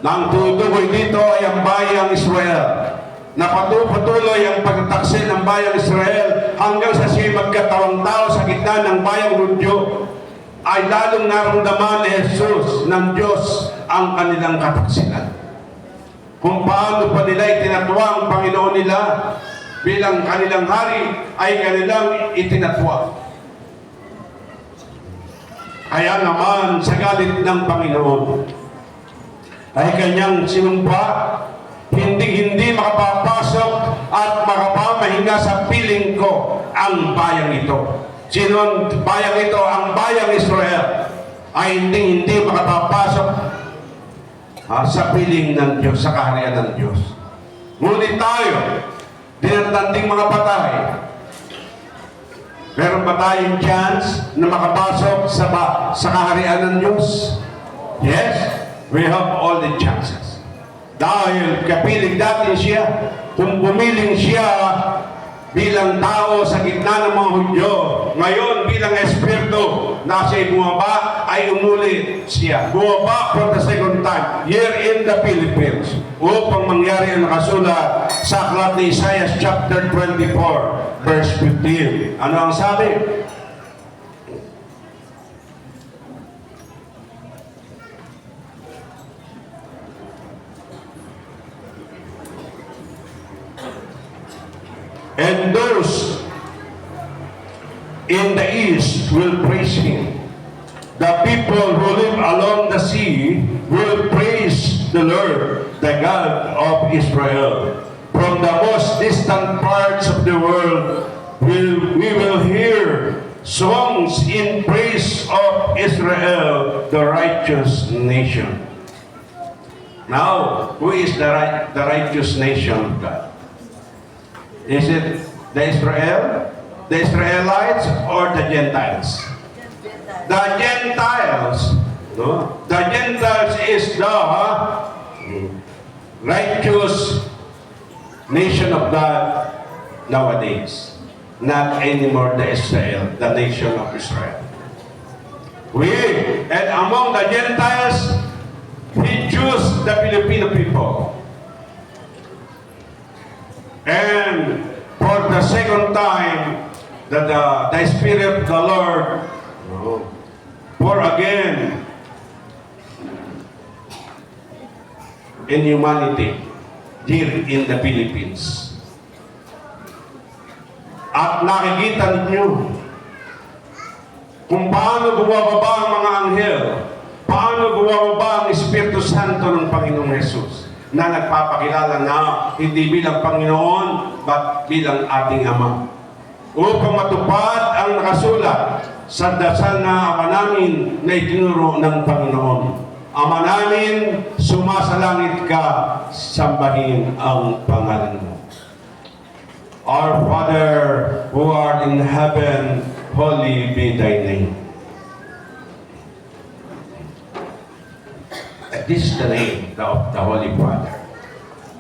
Nang tutukoy dito ay ang bayang Israel. Napatuloy ang pagtataksil ng bayang Israel hanggang sa siya magkatawang tao sa gitna ng bayang Hudyo ay lalong naramdaman ni Jesus ng Diyos ang kanilang kataksilan. Kung paano pa nila itinatwa ang Panginoon nila bilang kanilang hari ay kanilang itinatwa. Kaya naman sa galit ng Panginoon ay kanyang sinumpa, hindi makapapasok at makapamahinga sa piling ko ang bayang ito. Sino ang bayang ito? Ang bayang Israel ay hindi makapapasok sa piling ng Diyos, sa kaharian ng Diyos. Ngunit tayo, dinatanding mga patay, Meron ba tayong chance na makapasok sa kaharian ng Diyos? Yes, we have all the chances. Dahil kapiling natin siya, kung bumiling siya bilang tao sa gitna ng mga Hudyo, ngayon bilang Espiritu na siya'y bumaba, ay umuli siya. Bumaba for the second time, here in the Philippines, upang mangyari ang nakasulat sa aklat ni Isaiah chapter 24, verse 15. Ano ang sabi? And those in the east will praise him. The people who live along the sea will praise the Lord, the God of Israel. From the most distant parts of the world, we will hear songs in praise of Israel, the righteous nation. Now, who is the righteous nation of God? Is it the Israelites, or the Gentiles? The Gentiles. No? The Gentiles is the righteous nation of God nowadays. Not anymore the Israel, the nation of Israel. And among the Gentiles, He chose the Filipino people. And for the second time, that the Spirit of the Lord pour again in humanity here in the Philippines. At nakikita ninyo kung paano bumababa ang mga anghel, paano bumababa ang Espiritu Santo ng Panginoong Hesus, na nagpapakilala na hindi bilang Panginoon, but bilang ating Ama. Upang matupad ang nakasulat sa dasal na Ama namin na itinuro ng Panginoon. Ama namin, sumasalangit ka, sambahin ang pangalan mo. Our Father, who art in heaven, holy be thy name. This is the name of the Holy Father.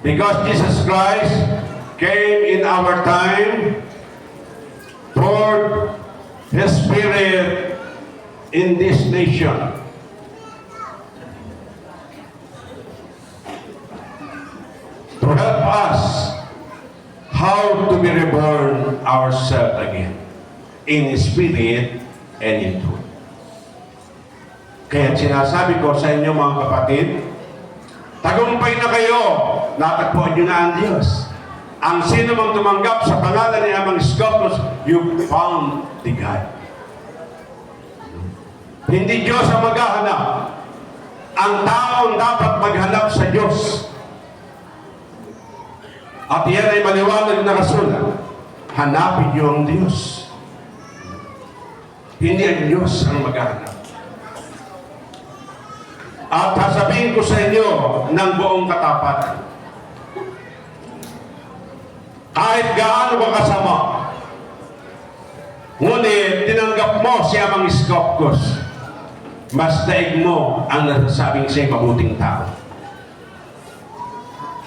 Because Jesus Christ came in our time, poured His Spirit in this nation. To help us how to be reborn ourselves again in spirit and in truth. Kaya sinasabi ko sa inyo mga kapatid, tagumpay na kayo, natagpuan nyo na ang Diyos. Ang sino mang tumanggap sa pangalan ni Amang Scopus, you found the God. Hindi Diyos ang maghahanap. Ang taong dapat maghanap sa Diyos. At yan ay maliwanag na kasulat. Hanapin niyo ang Diyos. Hindi ang Diyos ang maghahanap. At sasabihin ko sa inyo ng buong katapatan, kahit gaano ka kasama, ngunit tinanggap mo si Amang Scopus, mas daig mo ang nasasabing siya'y mabuting tao.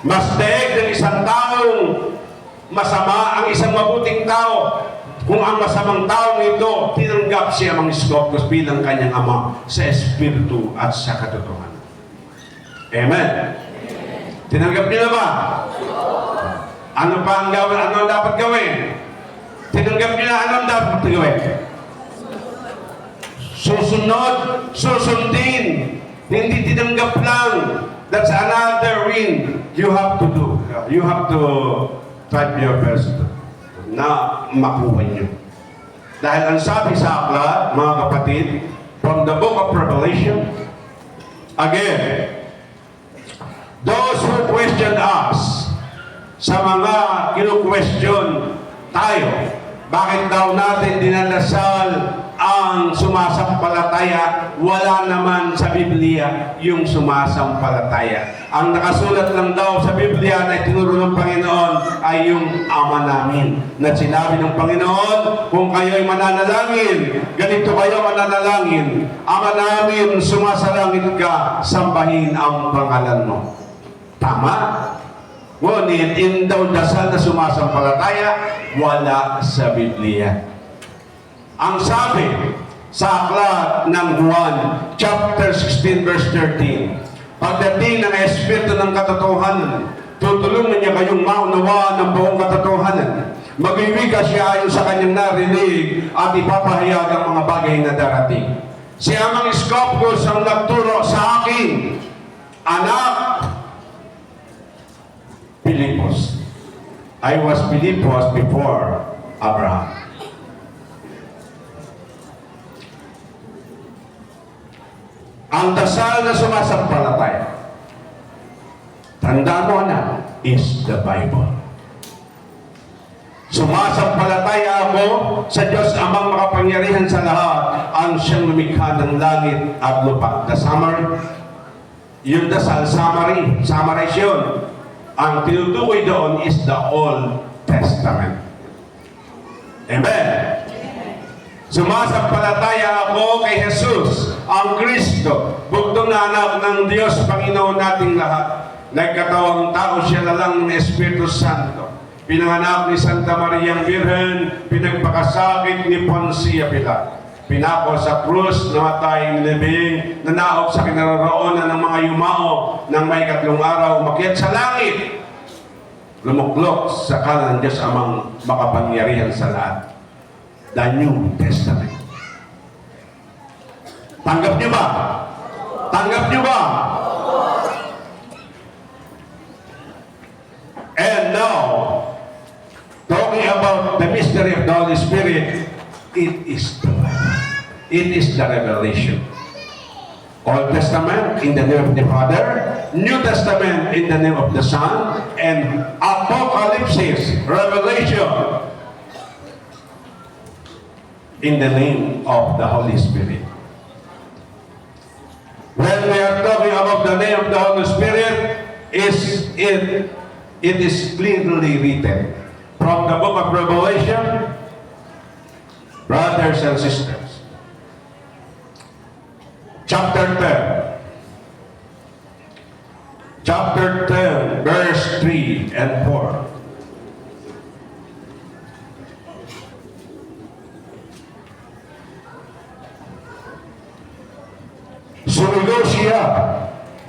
Mas daig ng isang taong masama ang isang mabuting tao kung ang masamang taong ito tinanggap si Amang Scopus bilang kanyang ama sa Espiritu at sa katotohanan. Amen? Tinanggap niyo na ba? Ano pa ang gawin? Ano ang dapat gawin? Tinanggap niyo na ano ang dapat gawin? Susunod, susundin. Hindi tinanggap lang. That's another win you have to do. You have to try your best na makuha niyo. Dahil ang sabi sa aklat, mga kapatid, from the book of Revelation, again, those who question us, sa mga kinu-question tayo, bakit daw natin dinadasal ang sumasampalataya, wala naman sa Biblia yung sumasampalataya. Ang nakasulat lang daw sa Biblia na tinuro ng Panginoon ay yung Ama namin. Na sinabi ng Panginoon, kung kayo'y mananalangin, ganito kayo mananalangin. Ama namin, sumasalangit ka, sambahin ang pangalan mo. Tama? Ngunit, in daw dasal na sumasampalataya, wala sa Biblia. Ang sabi sa aklat ng Juan, chapter 16, verse 13, pagdating ng Espiritu ng katotohanan, tutulungan niya kayong maunawaan ng buong katotohanan. Magwiwika siya ayon sa kanyang narinig at ipapahayag ang mga bagay na darating. Si Amang Iskopos ang nagturo sa akin, anak, Pilipos. I was Pilipos before Abraham. Ang dasal na sumasampalataya, tanda mo na, is the Bible. Sumasampalataya ako sa Diyos Amang makapangyarihan sa lahat, ang siyang lumikha ng langit at lupa. The summary, yung dasal summary, summarization. Ang tinutukoy doon is the Old Testament. Amen? Sumasampalataya ako kay Jesus, ang Kristo, bugtong na anak ng Diyos, Panginoon nating lahat. Nagkatawang tao siya na lang ng Espiritu Santo. Pinanganak ni Santa Mariang Virgen, pinagpakasakit ni Poncia Pilato. Pinako sa krus, namatay, nilibing, nanaog sa kinaroroonan ng mga yumao ng may katlong araw, umakyat sa langit, lumuklok sa kanan ng Diyos Amang makapangyarihan sa lahat. The New Testament. Tanggap niyo ba? Tanggap niyo ba? And now, talking about the mystery of the Holy Spirit, it is the Bible. It is the revelation. Old Testament in the name of the Father, New Testament in the name of the Son, and Apocalypse, Revelation, in the name of the Holy Spirit. When we are talking about the name of the Holy Spirit, it is clearly written from the book of Revelation, brothers and sisters. Chapter 10. Chapter 10, verse 3 and 4. Sumigaw siya,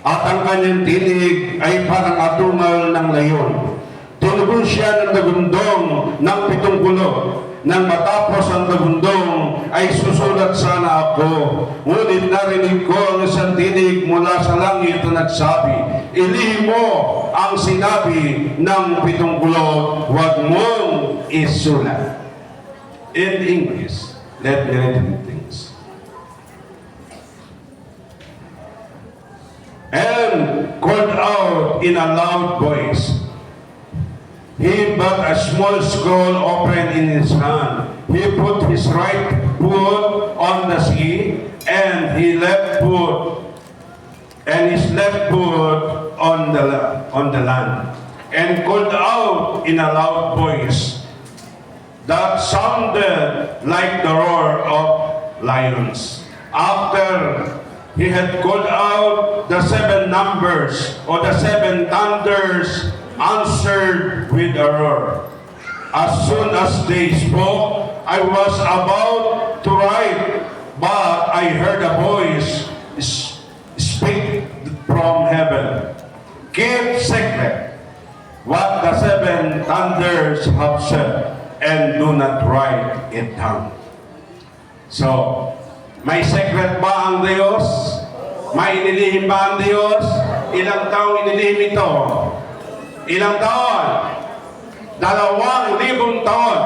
at ang kanyang tinig ay parang atungal ng layon. Tulugon siya ng dagundong ng 7 kulot. Nang matapos ang dagundong, ay susulat sana ako. Ngunit narinig ko ang isang tinig mula sa langit na nagsabi, ilihim mo ang sinabi ng 7 kulot, huwag mong isulat. In English, let me read the things. And called out in a loud voice. He but a small scroll opened in his hand. He put his right foot on the sea, and his left foot on the land, and called out in a loud voice that sounded like the roar of lions. After he had called out, the 7 numbers, or the 7 thunders, answered with a roar. As soon as they spoke, I was about to write, but I heard a voice speak from heaven. Keep secret what the 7 thunders have said, and do not write it down. So, may secret ba ang Diyos? May inilihim ba ang Diyos? Ilang taong inilihim ito? Ilang taon? 2,000 taon.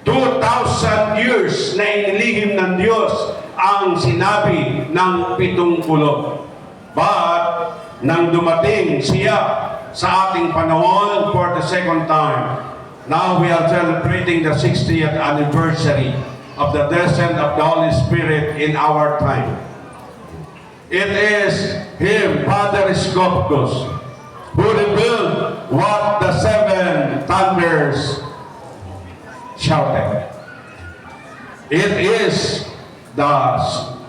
2,000 years na inilihim ng Diyos ang sinabi ng 7 kulot. But, nang dumating siya sa ating panahon for the second time, now we are celebrating the 60th anniversary of the descent of the Holy Spirit in our time. It is Him, Father Scopus, who revealed what the seven thunders shouted. It is the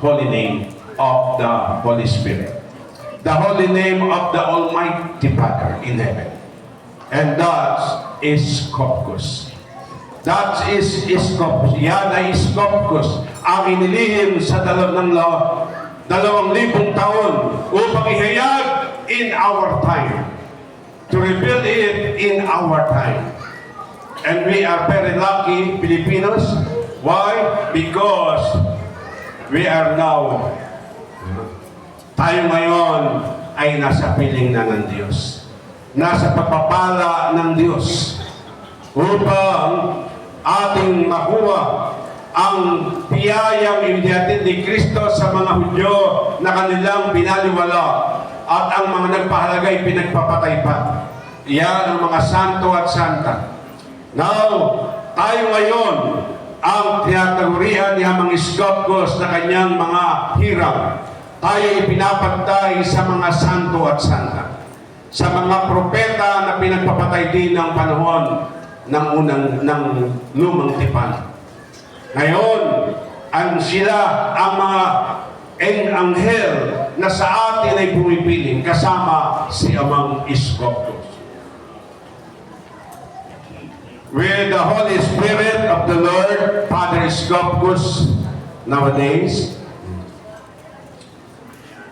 holy name of the Holy Spirit, the holy name of the Almighty Father in heaven. And that is Scopus. That is Scopus. Yan ay Scopus ang inilihim sa 2,000 taon upang ihayag in our time, to reveal it in our time. And we are very lucky, Filipinos. Why? Because we are now, tayo ngayon ay nasa piling na ng Diyos. Nasa pagpapala ng Diyos upang ating makuha ang biyayang inihatid ni Kristo sa mga Hudyo na kanilang binaliwala at ang mga nagpahalaga ay pinagpapatay pa. Iyan ang mga santo at santa. Now, tayo ngayon ang tinatagurihan ni Amang Scopus na kanyang mga hirang. Tayo ipinapagtay sa mga santo at santa, sa mga propeta na pinagpapatay din ng panahon ng lumang tipan. Ngayon, sila ang mga anghel na sa atin ay pumipiling kasama si Amang Scopus. With the Holy Spirit of the Lord, Father Scopus, nowadays,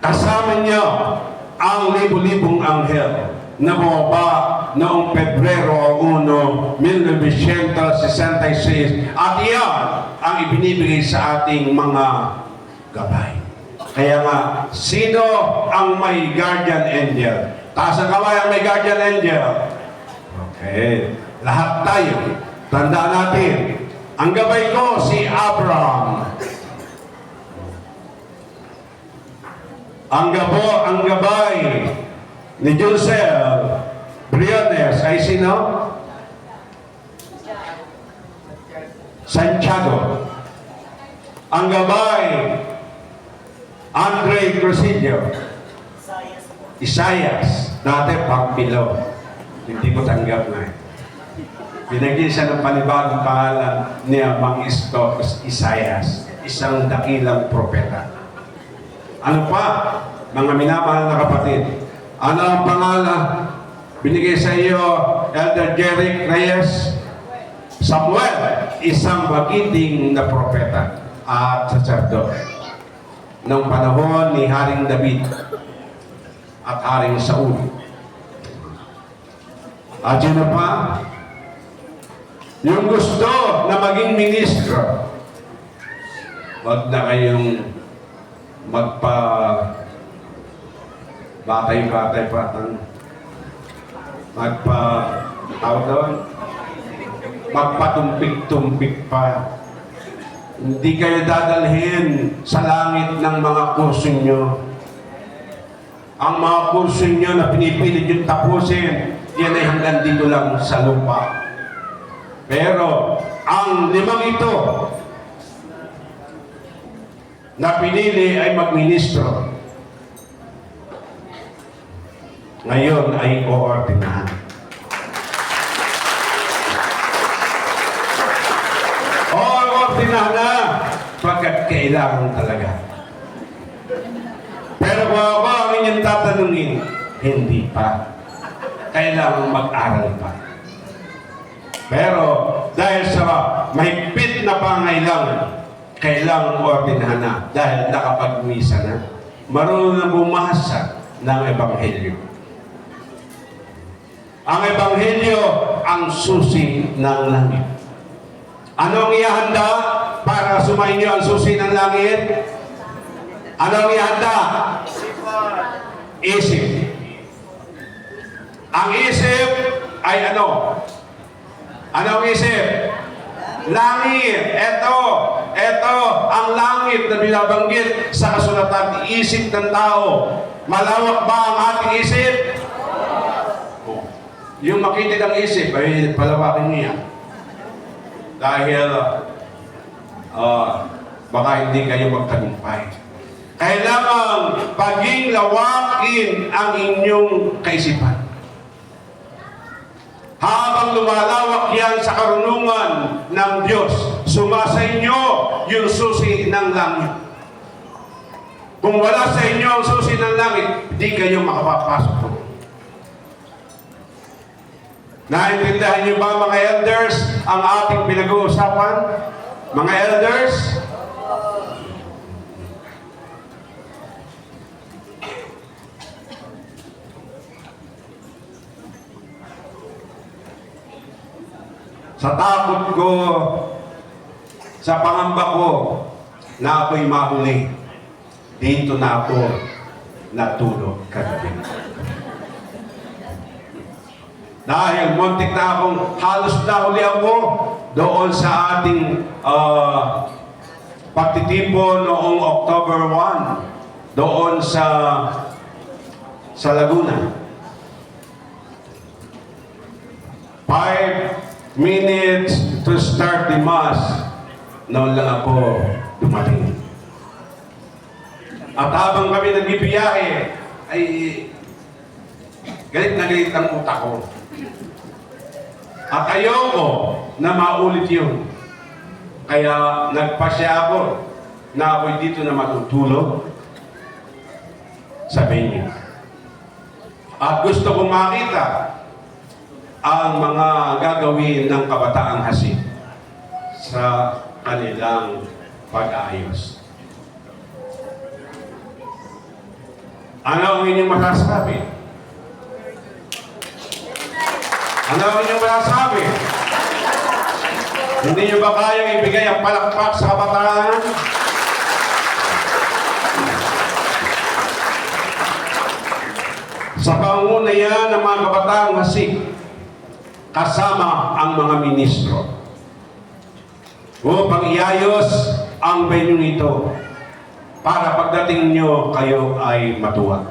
kasama niya ang libu-libong anghel na bumaba noong Pebrero 1, 1966 at iyan ang ibinibigay sa ating mga gabay. Kaya nga, sino ang may guardian angel? Taas ang kamay ang may guardian angel. Okay. Lahat tayo. Tandaan natin. Ang gabay ko, si Abraham. Ang gabay ni Joseph Briones ay sino? Santiago. Ang gabay, Andre Crucillo. Isaias. Dati Pagpilo. Hindi ko tanggap na. Binagyan siya ng panibagong pangalan ni Amang Scopus, Isaias. Isang dakilang propeta. Ano pa, mga minamahal na kapatid? Ano ang pangalan binigay sa iyo, Elder Jeric Reyes? Samuel, isang magiting na propeta at sacerdote ng panahon ni Haring David at Haring Saul. At yun pa, yung gusto na maging ministro, wag na kayong batay-batay pa, magpatumpik-tumpik pa. Hindi kayo dadalhin sa langit ng mga kurso nyo. Ang mga kurso nyo na pinipilit yung tapusin, yan ay hanggang dito lang sa lupa. Pero ang 5 ito na pinili ay magministro. Ngayon ay oordinahan. Oordinahan na pagkat kailangan talaga. Pero kung ako ang inyong tatanungin, hindi pa. Kailangan mag-aral pa. Pero dahil sa mahigpit na pangailangan, kailangan ordinahan na dahil nakapag-misa na. Marunong na bumasa ng Ebanghelyo. Ang Ebanghelyo ang susi ng langit. Anong ihanda para sumainyo ang susi ng langit? Anong ihanda? Isip. Ang isip ay ano? Anong isip? Langit. Ito ang langit na binabanggit sa kasulatan. Isip ng tao. Malawak ba ang ating isip? Yung makitid ang isip ay palawakin niya. Dahil baka hindi kayo magtagumpay. Kailangan paging lawakin ang inyong kaisipan. Habang lumalawak yan sa karunungan ng Diyos, sumasa inyo yung susi ng langit. Kung wala sa inyo ang susi ng langit, di kayo makapapasok doon. Naintindihan niyo ba mga elders ang ating pinag-uusapan? Mga elders? Sa takot ko, sa pangamba ko, na ako'y mahuli, dito na ako natulog kagabi. Dahil muntik na akong halos nahuli ako doon sa ating pagtitipon noong October 1 doon sa Laguna. 5 minutes to start the mass, noon lang ako dumating. At habang kami nagbibiyahe, ay galit na galit ang utak ko. At ayoko na maulit yun. Kaya nagpasya ako na ako'y dito na matutulog sa venue. At gusto kong makita ang mga gagawin ng Kabataang Hasid sa kanilang pag-ayos. Ano ang inyong masasabi? Ano ang inyong masasabi? Hindi nyo ba kayang ibigay ang palakpak sa kabataan? Sa panguna yan ng mga Kabataang Hasid, kasama ang mga ministro, upang iayos ang venue ito para pagdating nyo kayo ay matuwa.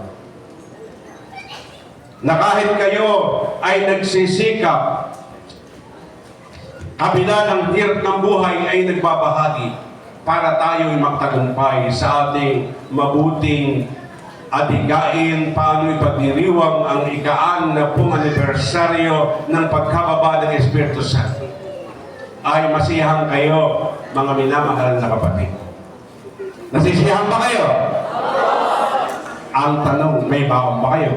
Na kahit kayo ay nagsisikap, kabila ng hirap ng buhay ay nagbabahagi para tayo ay magtagumpay sa ating mabuting adigain, paano ipagdiriwang ang ika-6 na pong anibersaryo ng pagkababa ng Espiritu Santo. Ay masiyahan kayo, mga minamahal na kapatid. Nasisiyahan ba kayo? Ang tanong, may baon ba kayo?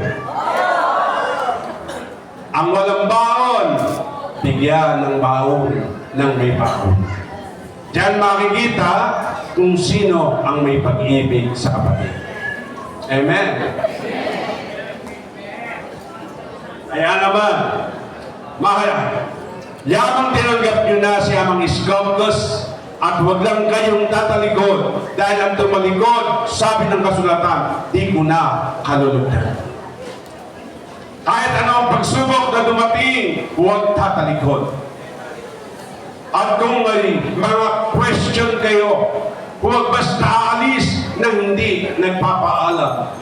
Ang walang baon, bigyan ng baon ng may baon. Diyan makikita kung sino ang may pag-ibig sa kapatid. Amen. Kaya naman, mahal, yamang tinanggap nyo na si Amang Iskopos at huwag lang kayong tatalikod dahil ang tumalikod, sabi ng kasulatan, di ko na kalulugdan. Kahit anong pagsubok na dumating, huwag tatalikod. At kung may mga question kayo, huwag basta aalis na hindi nagpapaalam.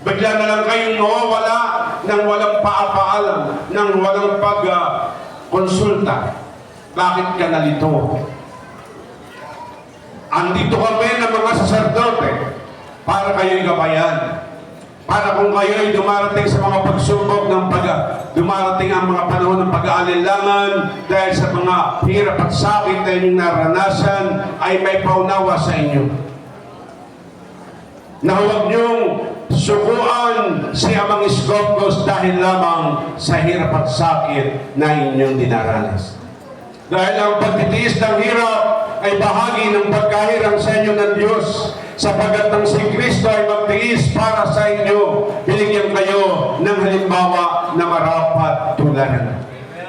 Bigla na lang kayong nawawala nang walang paapaalam, nang walang pag-konsulta. Bakit ka nalito? Andito kami ng mga saserdote para kayo'y gabayan. Para kung kayo'y dumarating sa mga pagsubok ng dumarating ang mga panahon ng pag-aalinlangan dahil sa mga hirap at sakit na inyong naranasan, ay may paunawa sa inyo. Na huwag niyong sukuan si Amang Iskopos dahil lamang sa hirap at sakit na inyong dinaranas. Dahil ang pagtitiis ng hirap ay bahagi ng pagkahirang sa inyo ng Diyos, sapagat ng si Kristo ay magtiis para sa inyo, binigyan kayo ng halimbawa na marapat tularan.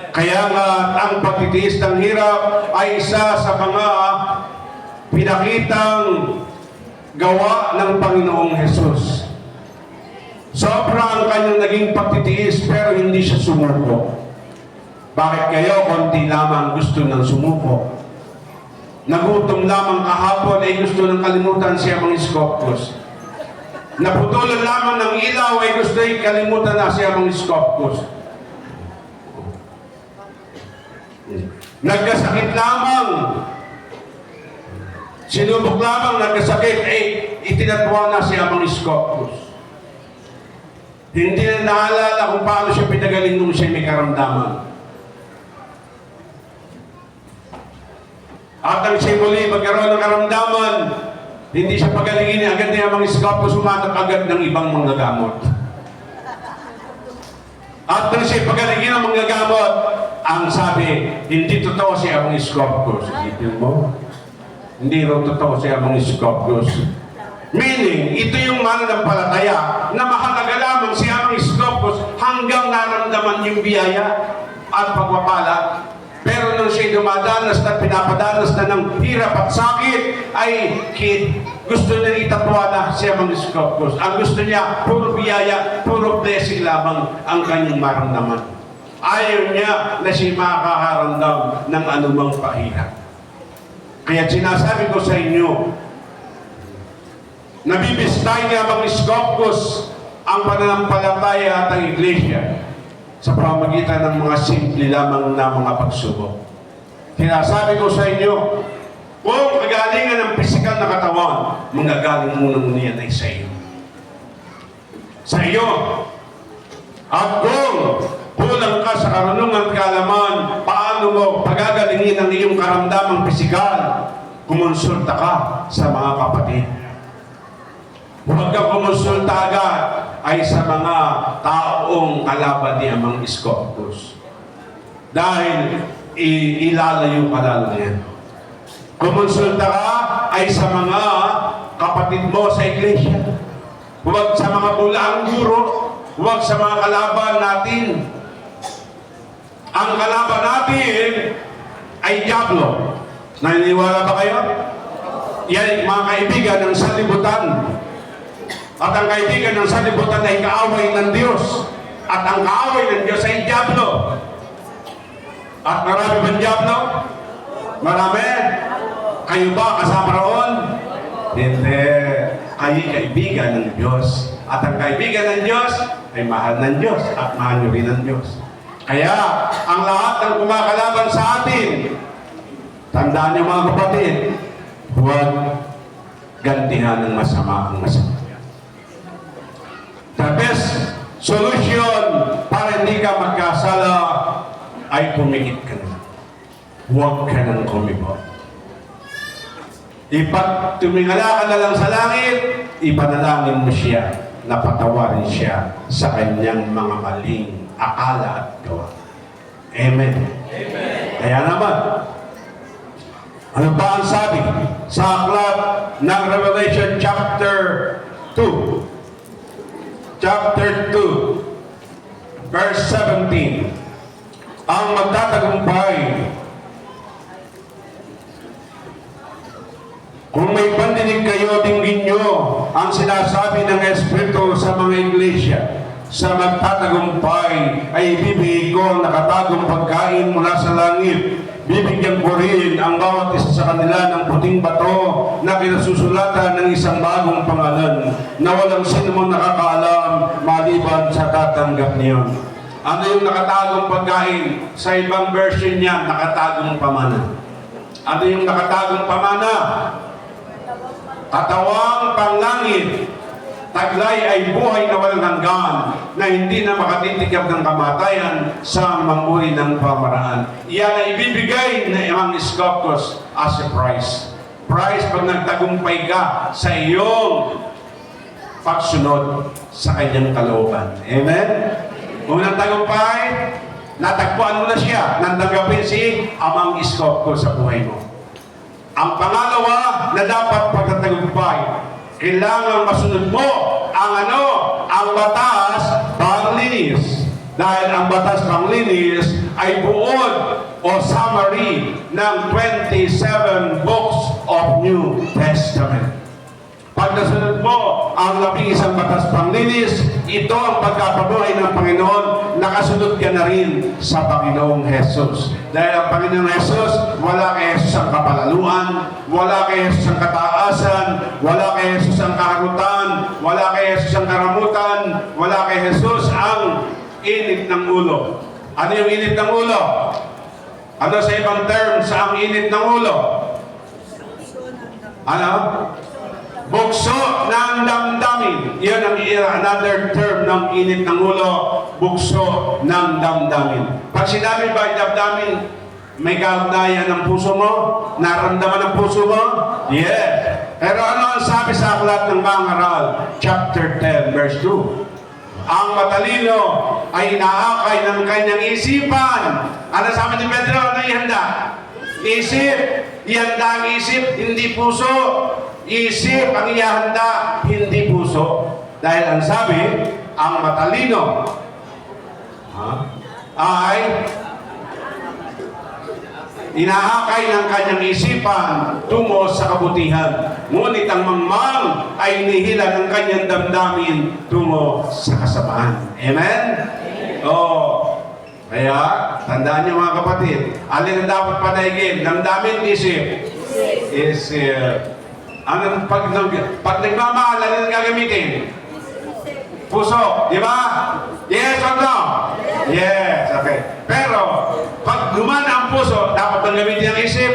Kaya nga ang pagtitiis ng hirap ay isa sa mga pinakitang gawa ng Panginoong Hesus. Sobra ang kanyang naging pagtitiis pero hindi siya sumuko. Bakit kayo konti lamang gusto ng sumuko? Nagutom lamang kahapon ay gusto ng kalimutan si Amang Iskopos. Naputulan lamang ng ilaw ay gusto ay kalimutan na si Amang Iskopos. Nagkasakit lamang Sinubok lamang nagkasakit, itinatwa na si Amang Scotus. Hindi na naalala kung paano siya pinagaling nung siya may karamdaman. At ang siya muli magkaroon ng karamdaman, hindi siya pagalingin agad ni Amang Scotus, sumanap agad ng ibang manggagamot. At nang siya pagalingin ng manggagamot, ang sabi, hindi totoo si Amang Scotus. Isipin mo? Hindi raw totoo si Amang Scotus. Meaning, ito yung mananampalataya na mahalaga lamang si Amang Scotus hanggang naramdaman yung biyaya at pagpapala. Pero nung siya dumadanas at pinapadanas na ng hirap at sakit, ay gusto niya itatwa na si Amang Scotus. Ang gusto niya, puro biyaya, puro blessing lamang ang kanyang maramdaman. Ayaw niya na siya makakaramdam ng anumang pahirap. Kaya sinasabi ko sa inyo, nabibistay ni Amang Scotus ang pananampalataya at ang iglesia sa pamamagitan ng mga simple lamang na mga pagsubok. Sinasabi ko sa inyo, kung kagalingan ng pisikal na katawan, manggagaling muna yan ay sa iyo. Sa iyo. At kung kulang ka sa karunungan at kaalaman, paano mo pagagalingin ang iyong karamdamang pisikal, kumonsulta ka sa mga kapatid. Huwag kang kumonsulta agad ay sa mga taong kalaban ni Amang Scotus. Dahil ilalayo ka lalo yan. Kumonsulta ka ay sa mga kapatid mo sa iglesia. Huwag sa mga bulaang guro. Huwag sa mga kalaban natin. Ang kalaban natin ay Diablo. Naniniwala ba kayo? Yan mga kaibigan ng salibutan. At ang kaibigan ng salibutan ay kaaway ng Diyos. At ang kaaway ng Diyos ay Diablo. At marami bang Diablo? Marami? Kayo ba kasama roon? Hindi. Kayo kaibigan ng Diyos. At ang kaibigan ng Diyos ay mahal ng Diyos. At mahal nyo rin ng Diyos. Kaya, ang lahat ng kumakalaban sa atin, tandaan niyo mga kapatid, huwag gantihan ng masama ang masama. The best solution para hindi ka magkasala ay pumikit ka na. Huwag ka nang kumibot. Ipag tumingala ka na lang sa langit, ipanalangin mo siya na patawarin siya sa kanyang mga maling akala at gawa. Amen. Amen. Kaya naman, ano ba ang sabi sa aklat ng Revelation chapter 2? Chapter 2, verse 17. Ang magtatagumpay. Kung may pandinig kayo, dinggin nyo ang sinasabi ng Espiritu sa mga iglesia. Sa magtatagumpay ay ibibigay ko ang nakatagong pagkain mula sa langit. Bibigyan ko rin ang bawat isa sa kanila ng puting bato na kinasusulatan ng isang bagong pangalan na walang sino mong nakakaalam maliban sa tatanggap niyon. Ano yung nakatagong pagkain? Sa ibang version niya, nakatagong pamana. Ano yung nakatagong pamana? Katawang panglangit. Taglay ay buhay na walang hanggan na hindi na makatitikap ng kamatayan sa mamuri ng pamaraan. Iyan ay ibibigay na Amang Scotus as a prize. Prize pag nagtagumpay ka sa iyong pagsunod sa kanyang kalooban. Amen? Unang tagumpay, natagpuan mo na siya, nantanggapin si Amang Scotus sa buhay mo. Ang pangalawa na dapat pagtatagumpay, kailangan masunod mo ang batas panglinis. Dahil ang batas panglinis ay buod o summary ng 27 books of New Testament. Pag nasunod mo ang labing-isang batas panglinis, ito ang pagkapabuhay ng Panginoon, nakasunod ka na rin sa Panginoong Jesus. Dahil ang Panginoong Jesus, wala kay Jesus ang kapalaluan, wala kay Jesus ang kataasan, wala kay Jesus ang kaharutan, wala kay Jesus ang karamutan, wala kay Jesus ang init ng ulo. Ano yung init ng ulo? Ano sa ibang terms ang init ng ulo? Ano? Bugso ng damdamin. Yan ang another term ng init ng ulo. Bugso ng damdamin. Pag sinabi ba damdamin, may kaugnayan ng puso mo? Naramdaman ng puso mo? Yes. Pero ano ang sabi sa aklat ng mga aral? Chapter 10, verse 2. Ang matalino ay inaakay ng kanyang isipan. Ano sabi ni Pedro? Ano ihanda? Isip. Ihanda ang isip, hindi puso. Isip ang ihanda, hindi puso. Dahil ang sabi, ang matalino ay inaakay ng kanyang isipan tungo sa kabutihan. Ngunit ang mangmang ay inihila ng kanyang damdamin tungo sa kasamaan. Amen? Oo. Kaya, tandaan niyo mga kapatid, alin ang dapat panaigin? Damdamin, isip. Isip. Pag nagmamahal, alin ang gagamitin? Puso. Di ba? Yes or no? Yes. Okay. Pero, pag gumana ang puso, dapat bang gamitin ang isip?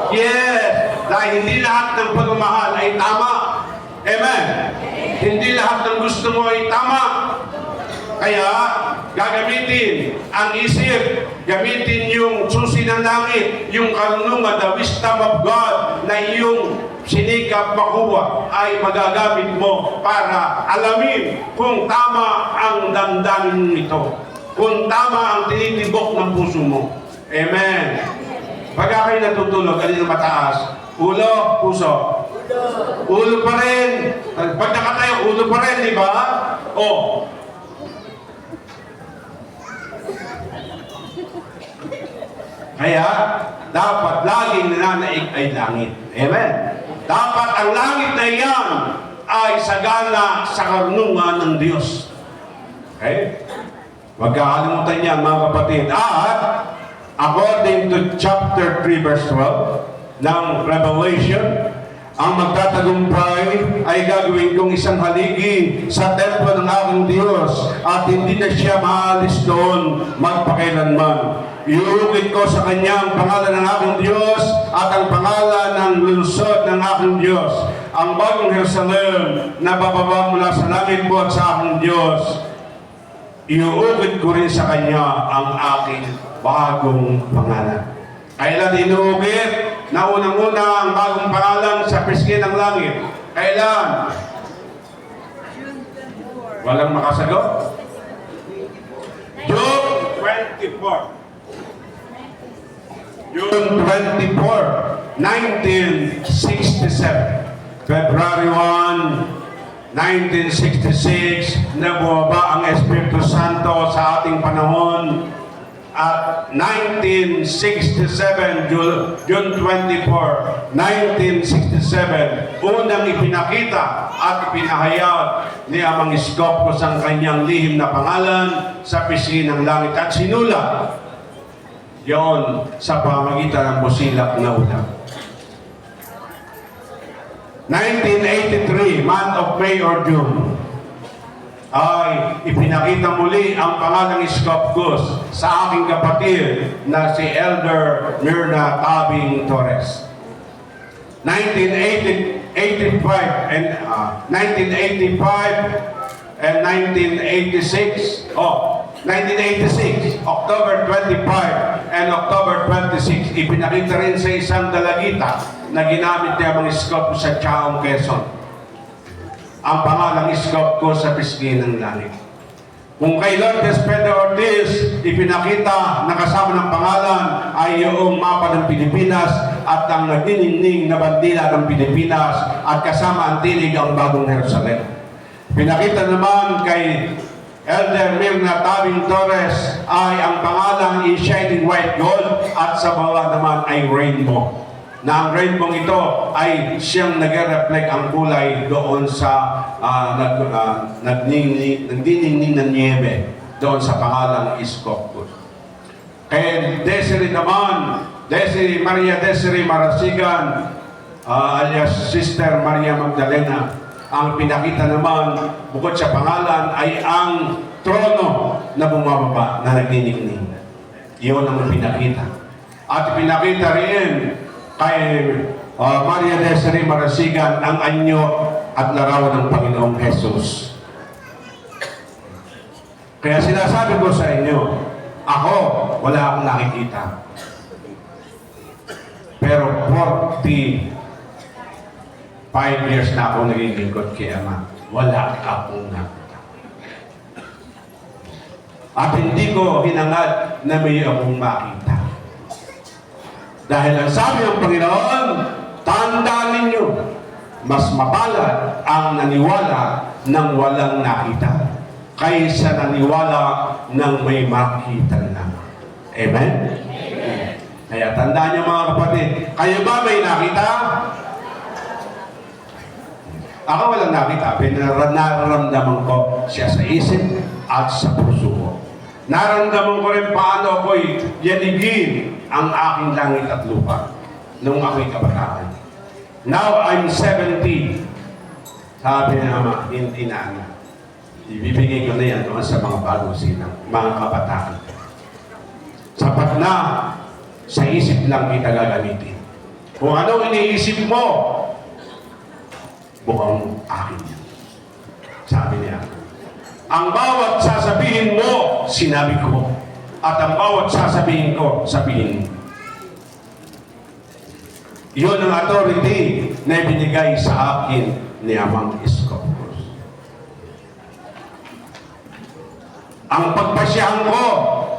Yes. Dahil hindi lahat ng pagmamahal ay tama. Amen. Hindi lahat ng gusto mo ay tama. Kaya, gagamitin ang isip, gamitin yung susi ng langit, yung karunungan, the wisdom of God, na iyong sinikap makuha ay magagamit mo para alamin kung tama ang damdamin nito. Kung tama ang tinitibok ng puso mo. Amen. Pagka kayo natutulog, alin ang mataas? Ulo, puso? Ulo pa rin. Pag nakatayo, ulo pa rin, di ba? O. Kaya, dapat laging nananaig ay langit. Amen. Dapat ang langit na iyan ay sagana sa karunungan ng Diyos. Okay? Huwag kakalimutan yan, mga kapatid. At, according to chapter 3, verse 12 ng Revelation, ang magtatagumpay ay gagawin kong isang haligi sa templo ng aking Diyos at hindi na siya maalis doon magpakailanman. Iuukit ko sa kanyang pangalan ng aking Diyos at ang pangalan ng lungsod ng aking Diyos, ang bagong Jerusalem na bababa mula sa langit po at sa aking Diyos. Iuukit ko rin sa kanya ang aking bagong pangalan. Kailan inuukit? Na unang-una ang bagong pangalan sa pisngi ng langit. Kailan? Walang makasagot? June 24. June 24, 1967. February 1, 1966, na bumaba ang Espiritu Santo sa ating panahon. At 1967, June 24, 1967, unang ipinakita at ipinahayag ni Amang Iskopos ang kanyang lihim na pangalan sa pisngi ng langit at sinulat yon sa pamagitan ng busilak na ulam. 1983, month of May or June, ay ipinakita muli ang pangalang Iskopos sa aking kapatid na si Elder Myrna Tabing Torres. 1985 and 1986, 1986, October 25 and October 26, ipinakita rin sa isang dalagita na ginamit niya ang Iskopos sa Chaong, Quezon. Ang pangalang Iskopos sa pisngi ng langit. Kung kay Lourdes Pedro Ortiz, ipinakita na kasama ng pangalan ay yung mapa ng Pilipinas at ang nagniningning na bandila ng Pilipinas at kasama ang tinig ang bagong Jerusalem. Pinakita naman kay Elder Myrna Tabing Torres ay ang pangalang is shining white gold at sa baba naman ay rainbow. Na ang rainbow ito ay siyang nag-reflect ang kulay doon sa nagdiningning ng niebe doon sa pangalang Iskopos. Kay Desiree naman, Maria Desiree Marasigan, alias Sister Maria Magdalena, ang pinakita naman bukod sa pangalan ay ang trono na bumababa na nagdiningning. Iyon ang pinakita. At pinakita rin kay Maria Desiree Marasigan ang anyo at larawan ng Panginoong Jesus. Kaya sinasabi ko sa inyo, ako, wala akong nakikita. Pero 45 years na ako naglilingkod kay Ama. Wala akong nakita. At hindi ko hinangad na may akong makita. Dahil ang sabi ng Panginoon, tandaan ninyo, mas mapalad ang naniwala ng walang nakita kaysa naniwala ng may makita na. Amen? Kaya tandaan niyo mga kapatid, kayo ba may nakita? Ako walang nakita, pero nararamdaman ko siya sa isip at sa puso ko. Nararamdaman ko rin paano ako'y yanigin ang aking langit at lupa nung ako'y kabataan. Now I'm 70. Sabi niya Ama, hindi na ano. Ibibigay ko na yan doon sa mga bagong sinang, mga kabataan. Sapat na sa isip lang kita gagamitin. Kung ano iniisip mo, mukhang akin yan. Sabi niya, ang bawat sasabihin mo, sinabi ko. At ang bawat sasabihin ko, sabihin mo. Yun ang authority na ibinigay sa akin ni Amang Iskopos. Ang pagpasyahan ko,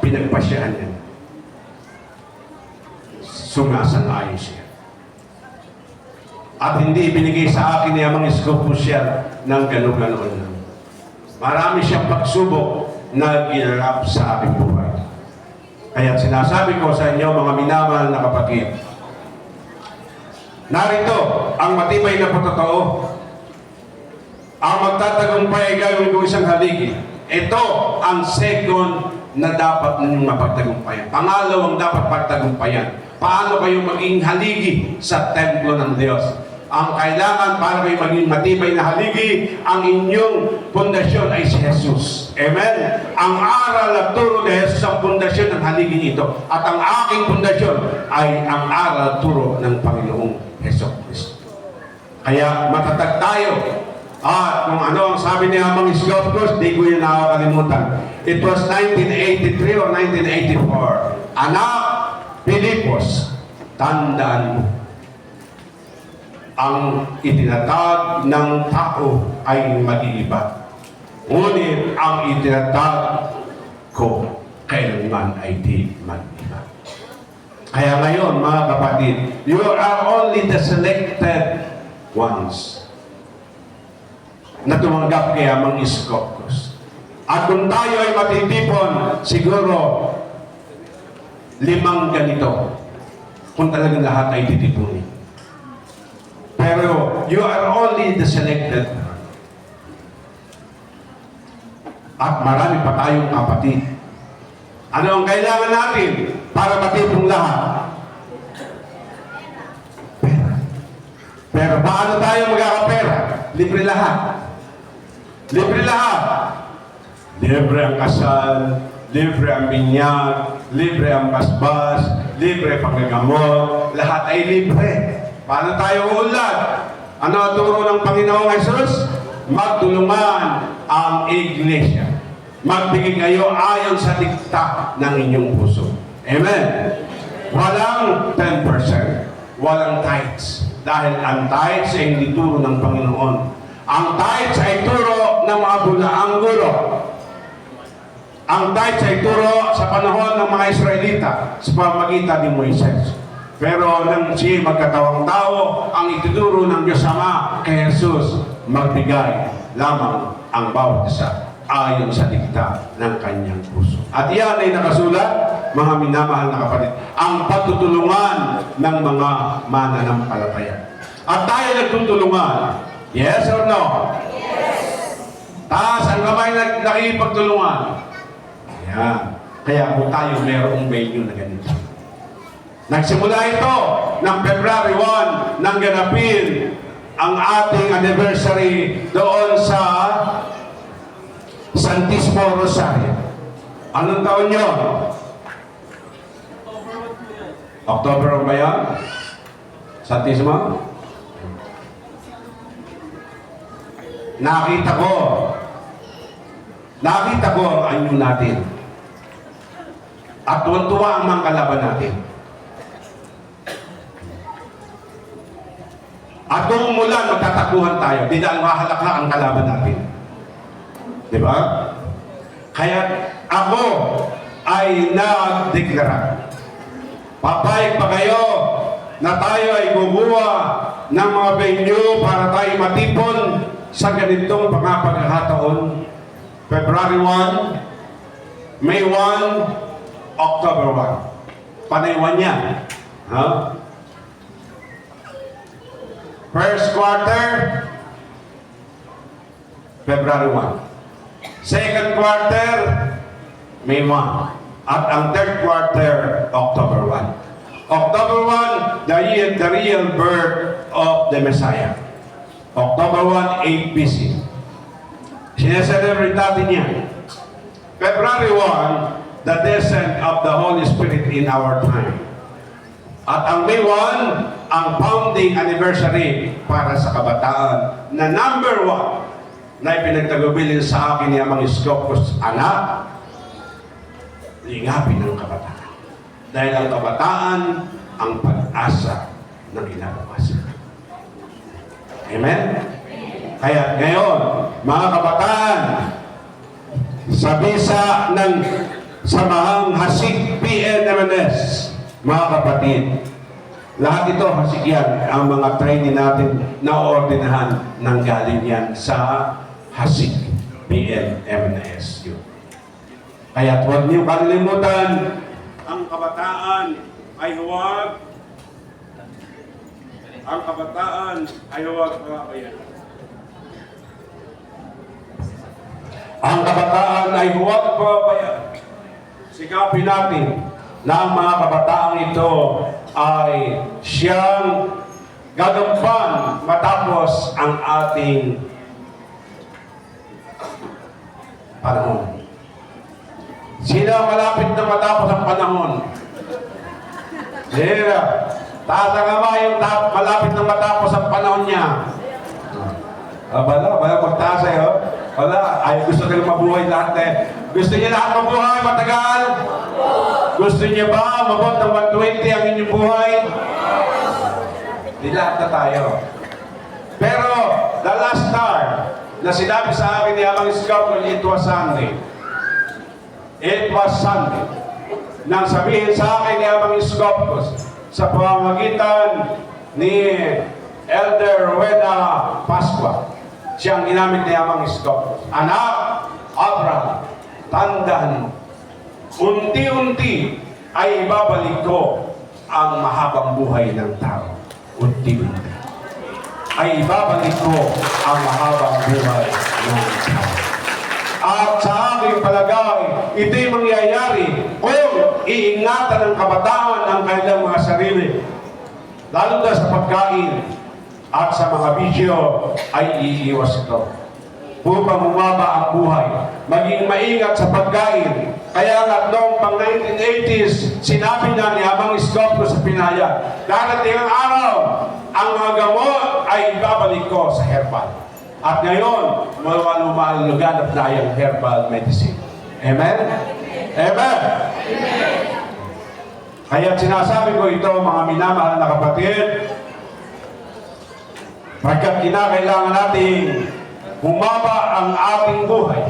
pinagpasyahan niya. Sumasang-ayon siya. At hindi ibinigay sa akin ni Amang Iskopos siya ng gano'n-gano'n lang. Marami siyang pagsubok na ginarap sa aking buhay. Kaya sinasabi ko sa inyo, mga minamahal na kapatid, narito ang matibay na patotoo. Ang magtatagumpay ay gawin ko isang haligi. Ito ang second na dapat ninyong mapagtagumpayan. Pangalawang dapat pagtagumpayan. Paano kayo maging haligi sa templo ng Diyos? Ang kailangan para kayo maging matibay na haligi, ang inyong pundasyon ay si Jesus. Amen? Ang aral at turo ni Jesus ang pundasyon ng haligi ito. At ang aking pundasyon ay ang aral at turo ng Panginoong Jesus Cristo. Kaya matatag tayo. At kung ano ang sabi ni Amang Iskopos, di ko yun nakakalimutan. It was 1983 or 1984. Anak, Pilipos, tandaan mo. Ang itinatag ng tao ay mag-iiba. Ngunit ang itinatag ko kailanman ay di mag-iba. Kaya ngayon, mga kapatid, you are only the selected ones na tumanggap kay Amang Iskopos. At kung tayo ay matitipon, siguro 5 ganito kung talagang lahat ay titipunin. Pero you are only the selected. At marami pa tayong kapatid. Ano ang kailangan natin para matipong lahat? Pera. Pero paano tayo magkakapera? Libre lahat. Libre lahat. Libre ang kasal, libre ang binyag, libre ang basbas, libre paggagamot, lahat ay libre. Paano tayo uunlad? Ano ang turo ng Panginoong Jesus? Magtulungan ang iglesia. Magbigay kayo ayon sa dikta ng inyong puso. Amen? Walang 10%. Walang tithes. Dahil ang tithes ay hindi turo ng Panginoon. Ang tithes ay turo ng mga bulaang guro. Ang tithes ay turo sa panahon ng mga Israelita sa pamagitan ni Moises. Pero nang siya magkatawang tao, ang ituturo ng Diyos Ama kay Jesus, magbigay lamang ang bawat isa ayon sa dikta ng kanyang puso. At iyan ay nakasulat, mga minamahal na kapatid, ang pagtutulungan ng mga mananampalataya. At tayo nagtutulungan. Yes or no? Yes! Taas ang kamay na nakikipagtulungan. Ayan. Kaya kung tayo mayroong venue na ganito. Nagsimula ito ng February 1 nang ganapin ang ating anniversary doon sa Santismo Rosario. Anong taon yun? October ba yan? Santismo? Nakita ko ang anyo natin. At tuwan-tuwa ang mga kalaban natin. At kung mula magtatakbuhan tayo, di dahil mahalak na ang kalaban natin. Di ba? Kaya ako ay nagdeklara. Papayag pa kayo na tayo ay gumawa ng mga venue para tayo matipon sa ganitong mga pagkakataon. February 1, May 1, October 1. Panaywan yan. Ha? First quarter, February 1. Second quarter, May 1. At ang third quarter, October 1. October 1, the real birth of the Messiah. October 1, 8 BC. Sineselebrate natin yan. February 1, the descent of the Holy Spirit in our time. At ang May 1, ang founding anniversary para sa kabataan na number 1 na ipinagtagubilin sa akin ni Amang Iskopos, anak, ingapin ang kabataan. Dahil ang kabataan ang pag-asa ng kinabukasan. Amen? Kaya ngayon, mga kabataan, sa bisa ng Samahang Hasik PNMNS, mga kapatid, lahat ito hasik yan, ang mga trainee natin na ordinahan ng galing yan sa Hasik PNMNS. Kaya huwag niyo kalimutan, ang kabataan ay huwag ang kabataan ay huwag pabayaan. Sikapin natin na ang mga kabataang ito ay siyang gagampan matapos ang ating panahon. Sino malapit na matapos ang panahon? Sino? Taas ang kamay yung malapit na matapos ang panahon niya. Wala magtaas eh. Wala, ay gusto nila mabuhay lahat eh. Gusto niya lahat mabuhay matagal? Gusto niya ba mabot ng 120 ang inyong buhay? Di lahat na tayo. Pero, the last time na sinabi sa akin ni Amang Iskopos, it was Sunday. It was Sunday. Nang sabihin sa akin ni Amang Iskopos, sa pamamagitan ni Elder Rowena Pascua, siyang ginamit ni Amang Iskopos, anak, Abraham, tandaan mo, unti-unti ay ibabalik ko ang mahabang buhay ng tao. Unti-unti ay ibabalik ko ang mahabang buhay ng tao. At sa aking palagay, ito'y mangyayari kung iingatan ng kabataan ang kanilang mga sarili. Lalo na sa pagkain at sa mga bisyo ay iiwas ito. Upang bumaba ang buhay, maging maingat sa pagkain. Kaya nga noong pang 1980s, sinabi na ni Amang Iskopos sa Pinaya, darating ang araw, ang mga gamot ay ibabalik ko sa herbal. At ngayon, lumaluganap na yung herbal medicine. Amen? Amen? Kaya sinasabi ko ito, mga minamahal na kapatid, pagkat kinakailangan natin humaba ang ating buhay.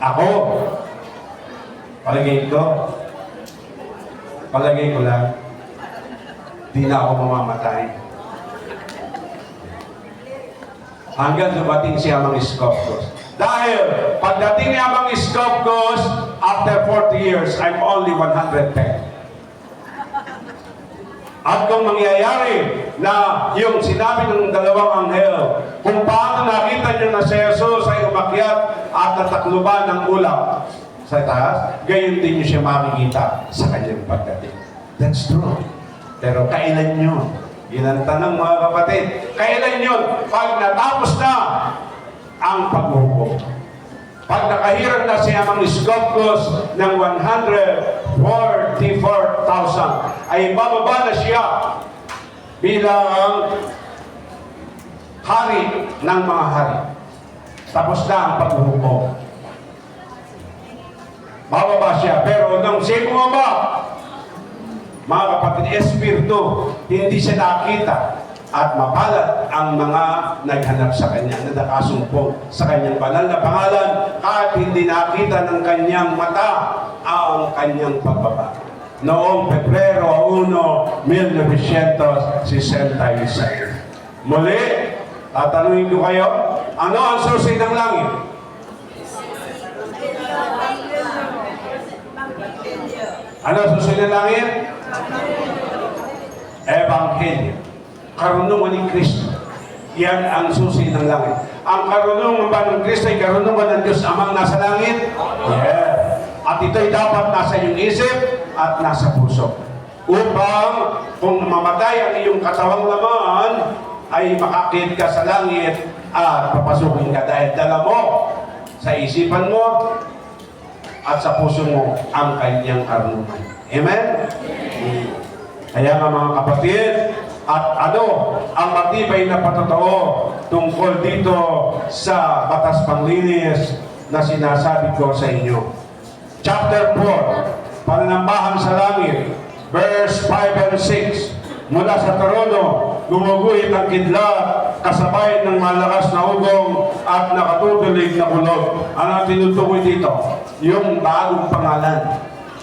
Ako, palagay ko lang, di na ako mamamatay. Hanggang dumating si Amang Iskopos. Dahil pagdating ni Amang Iskopos, after 40 years, I'm only 110. At kung mangyayari na yung sinabi ng dalawang anghel, kung paano nakita nyo na si Jesus ay umakyat at natakluban ng ulap sa taas, gayon din nyo siya makikita sa kanyang pagdating. That's true. Pero kailan nyo? Yun ang tanong, mga kapatid. Kailan yun? Pag natapos na ang paghukom. Pag nakahirap na si Amang Iskopos ng 144,000, ay bababa na siya bilang hari ng mga hari. Tapos na ang paghuhukom. Bababa siya. Pero nung siya bumaba, mga kapatid, espiritu, hindi siya nakita. At mapalad ang mga naghanap sa kanya, na nakasumpong sa kanyang banal na pangalan, at hindi nakita ng kanyang mata ang kanyang pagbaba. Noong Pebrero 1, 1966. Muli, tatanungin ko kayo, ano ang susi ng langit? Ano ang susi ng langit? Ebanghelyo. Karunungan ni Kristo. Yan ang susi ng langit. Ang karunungan ba ng Kristo ay karunungan ng Diyos Amang nasa langit? Yeah. At ito'y dapat nasa iyong isip at nasa puso. Upang kung mamatay ang iyong katawang laman, ay makakit ka sa langit at papasukin ka dahil dala mo sa isipan mo at sa puso mo ang kanyang karunungan. Amen? Kaya nga mga kapatid, at ano ang matibay na patotoo tungkol dito sa batas panglinis na sinasabi ko sa inyo. Chapter 4, Pananambahan sa Langit, verse 5 and 6. Mula sa trono, gumuguhit ang kidlat, kasabay ng malakas na ugong at nakatutulig na kulog. Ano ang tinutukoy dito? Yung bagong pangalan.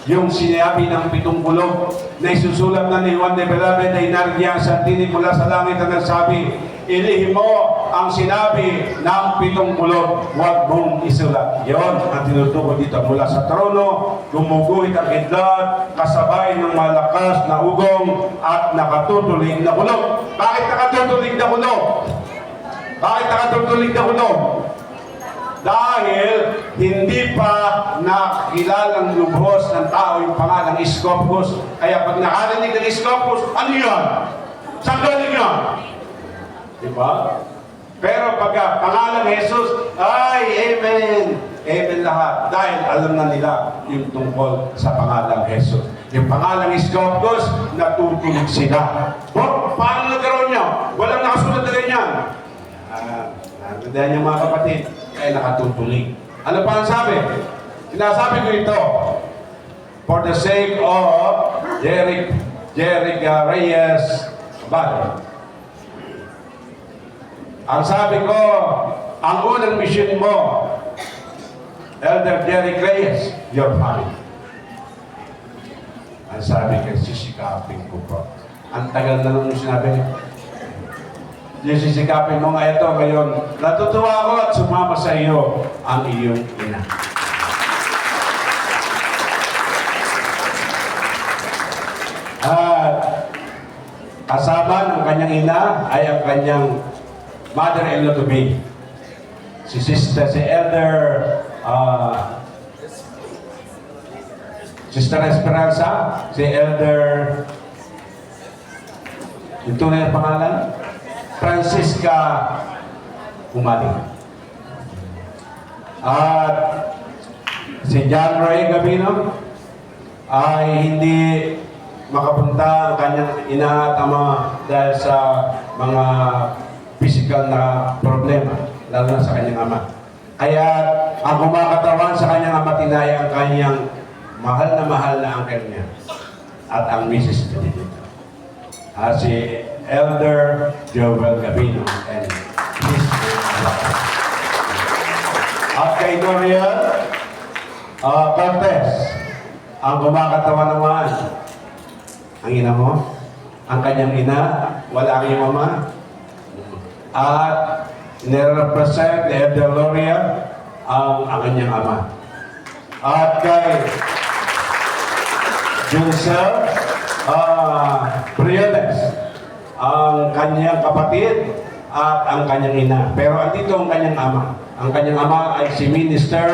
Yung sinabi ng 7 kulog na isusulat na ni Juan de Beloved ay nariyang sa tinig mula sa langit na nagsabi, ilihim mo ang sinabi ng 7 kulog, huwag mong isulat. Yon ang tinutukoy dito. Mula sa trono, gumuguhit ang kidlat, kasabay ng malakas na ugong at nakatutulig na kulog. Bakit nakatutulig na kulog? Bakit nakatutulig na kulog? Dahil hindi pa nakilalang lubhos ng tao yung pangalang Scopus. Kaya pag nakarinig ng Scopus, ano yun? Saan galing yun? Diba? Pero pag pangalang Jesus, ay, amen. Amen lahat. Dahil alam na nila yung tungkol sa pangalang Jesus. Yung pangalang Scopus, natutulig sila. Paano nagkaroon niya? Walang nakasulat na ganyan. Nagdaan niya mga kapatid, ay nakatutulig. Ano pa ang sabi? Sinasabi ko ito, for the sake of Jeric Reyes Bad. Ang sabi ko, ang unang mission mo, Elder Jeric Reyes, your family. Ang sabi ko, sisikapin ko po. Ang tagal na nung sinabi niya. Yung sisikapin mo nga ito ngayon. Natutuwa ako at sumama sa iyo ang iyong ina. At kasama ng kanyang ina ay ang kanyang mother-in-law to be. Si Elder Sister Esperanza, si Elder yung tunay na pangalan? Francisca Umaling. At si John Ray Gabino ay hindi makapunta ang kanyang ina at ama dahil sa mga physical na problema, lalo na sa kanyang ama. Kaya ang kumakatawan sa kanyang ama tinay ang kanyang mahal na uncle niya at ang Mrs. Benedito. Si Elder Joel Gabino and his wife. At kay Dorian Cortez, ang kumakatawa naman, ang ina mo, ang kanyang ina, wala ang iyong mama, at nire-represent ni Elder Loria ang kanyang ama. At kay Joseph Briones, ang kanyang kapatid at ang kanyang ina. Pero andito ang kanyang ama. Ang kanyang ama ay si Minister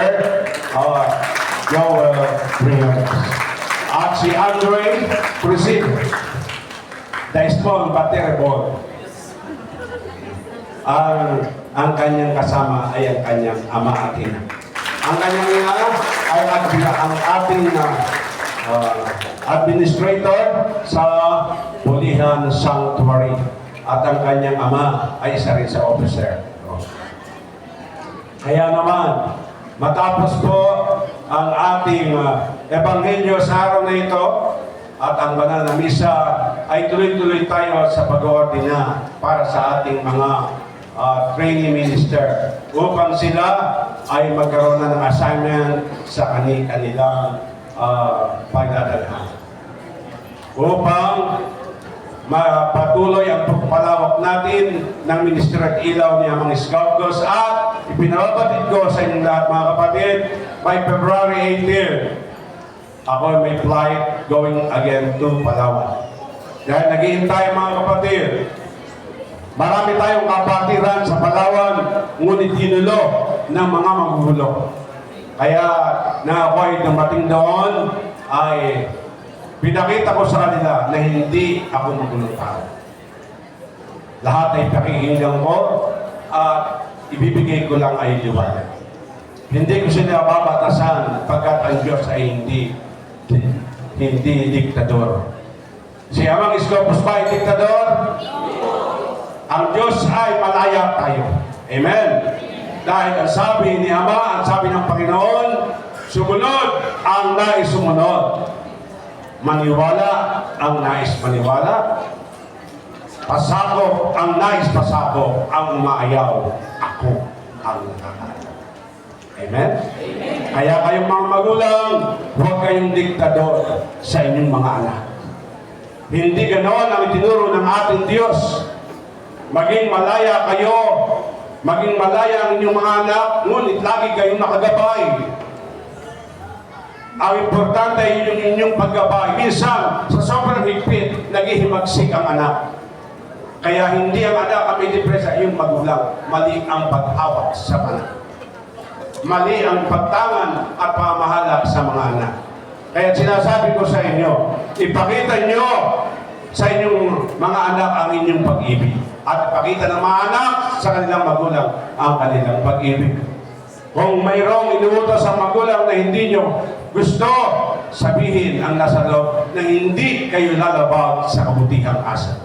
Joel Briones. At si Andre Presidio, the small but terrible. Ang kanyang kasama ay ang kanyang ama at ina. Ang kanyang ina ay ang ating administrator sa Bulihan Sanctuary. At ang kanyang ama ay isa rin sa officer. Kaya naman, matapos po ang ating ebanghelyo sa araw na ito, at ang banal na misa, ay tuloy-tuloy tayo sa pag-oordina para sa ating mga trainee minister upang sila ay magkaroon na ng assignment sa kanilang pagdadalhan. Upang mapatuloy ang pagpalawak natin ng Ministry at Ilaw ni Amang Scoutcos at ipinababatid ko sa inyong lahat mga kapatid, by February 18, ako may flight going again to Palawan. Dahil naghihintay mga kapatid, marami tayong kapatiran sa Palawan, ngunit ginulo ng mga magugulo. Kaya na ako ay dumating doon, ay pinakita ko sa kanila na hindi ako magulong tao. Lahat ay pakikinggan ko at ibibigay ko lang ay liwanag. Hindi ko sila babatasan pagkat ang Diyos ay hindi diktador. Si Amang Scoutcos ba ay diktador? Ang Diyos ay malaya tayo. Amen? Dahil ang sabi ni Ama, ang sabi ng Panginoon, sumunod ang nais sumunod. Maniwala ang nais maniwala. Pasako ang nais pasako. Ang maayaw, ako ang nakakaayaw. Amen? Amen? Kaya kayong mga magulang, huwag kayong diktador sa inyong mga anak. Hindi ganoon ang itinuro ng ating Diyos. Maging malaya kayo, maging malaya ang inyong mga anak, ngunit lagi kayong nakagabay. Ang importante ay yung inyong paggabay. Minsan, sa sobrang higpit, naghihimagsik ang anak. Kaya hindi ang anak ang may depresa, yung magulang. Mali ang paghawak sa anak. Mali ang pagtangan at pamahalak sa mga anak. Kaya sinasabi ko sa inyo, ipakita nyo sa inyong mga anak ang inyong pag-ibig. At ipakita ng mga anak sa kanilang magulang ang kanilang pag-ibig. Kung mayroong inuutos ang magulang na hindi nyo gusto, sabihin ang nasa loob na hindi kayo lalabag sa kabutihang asal.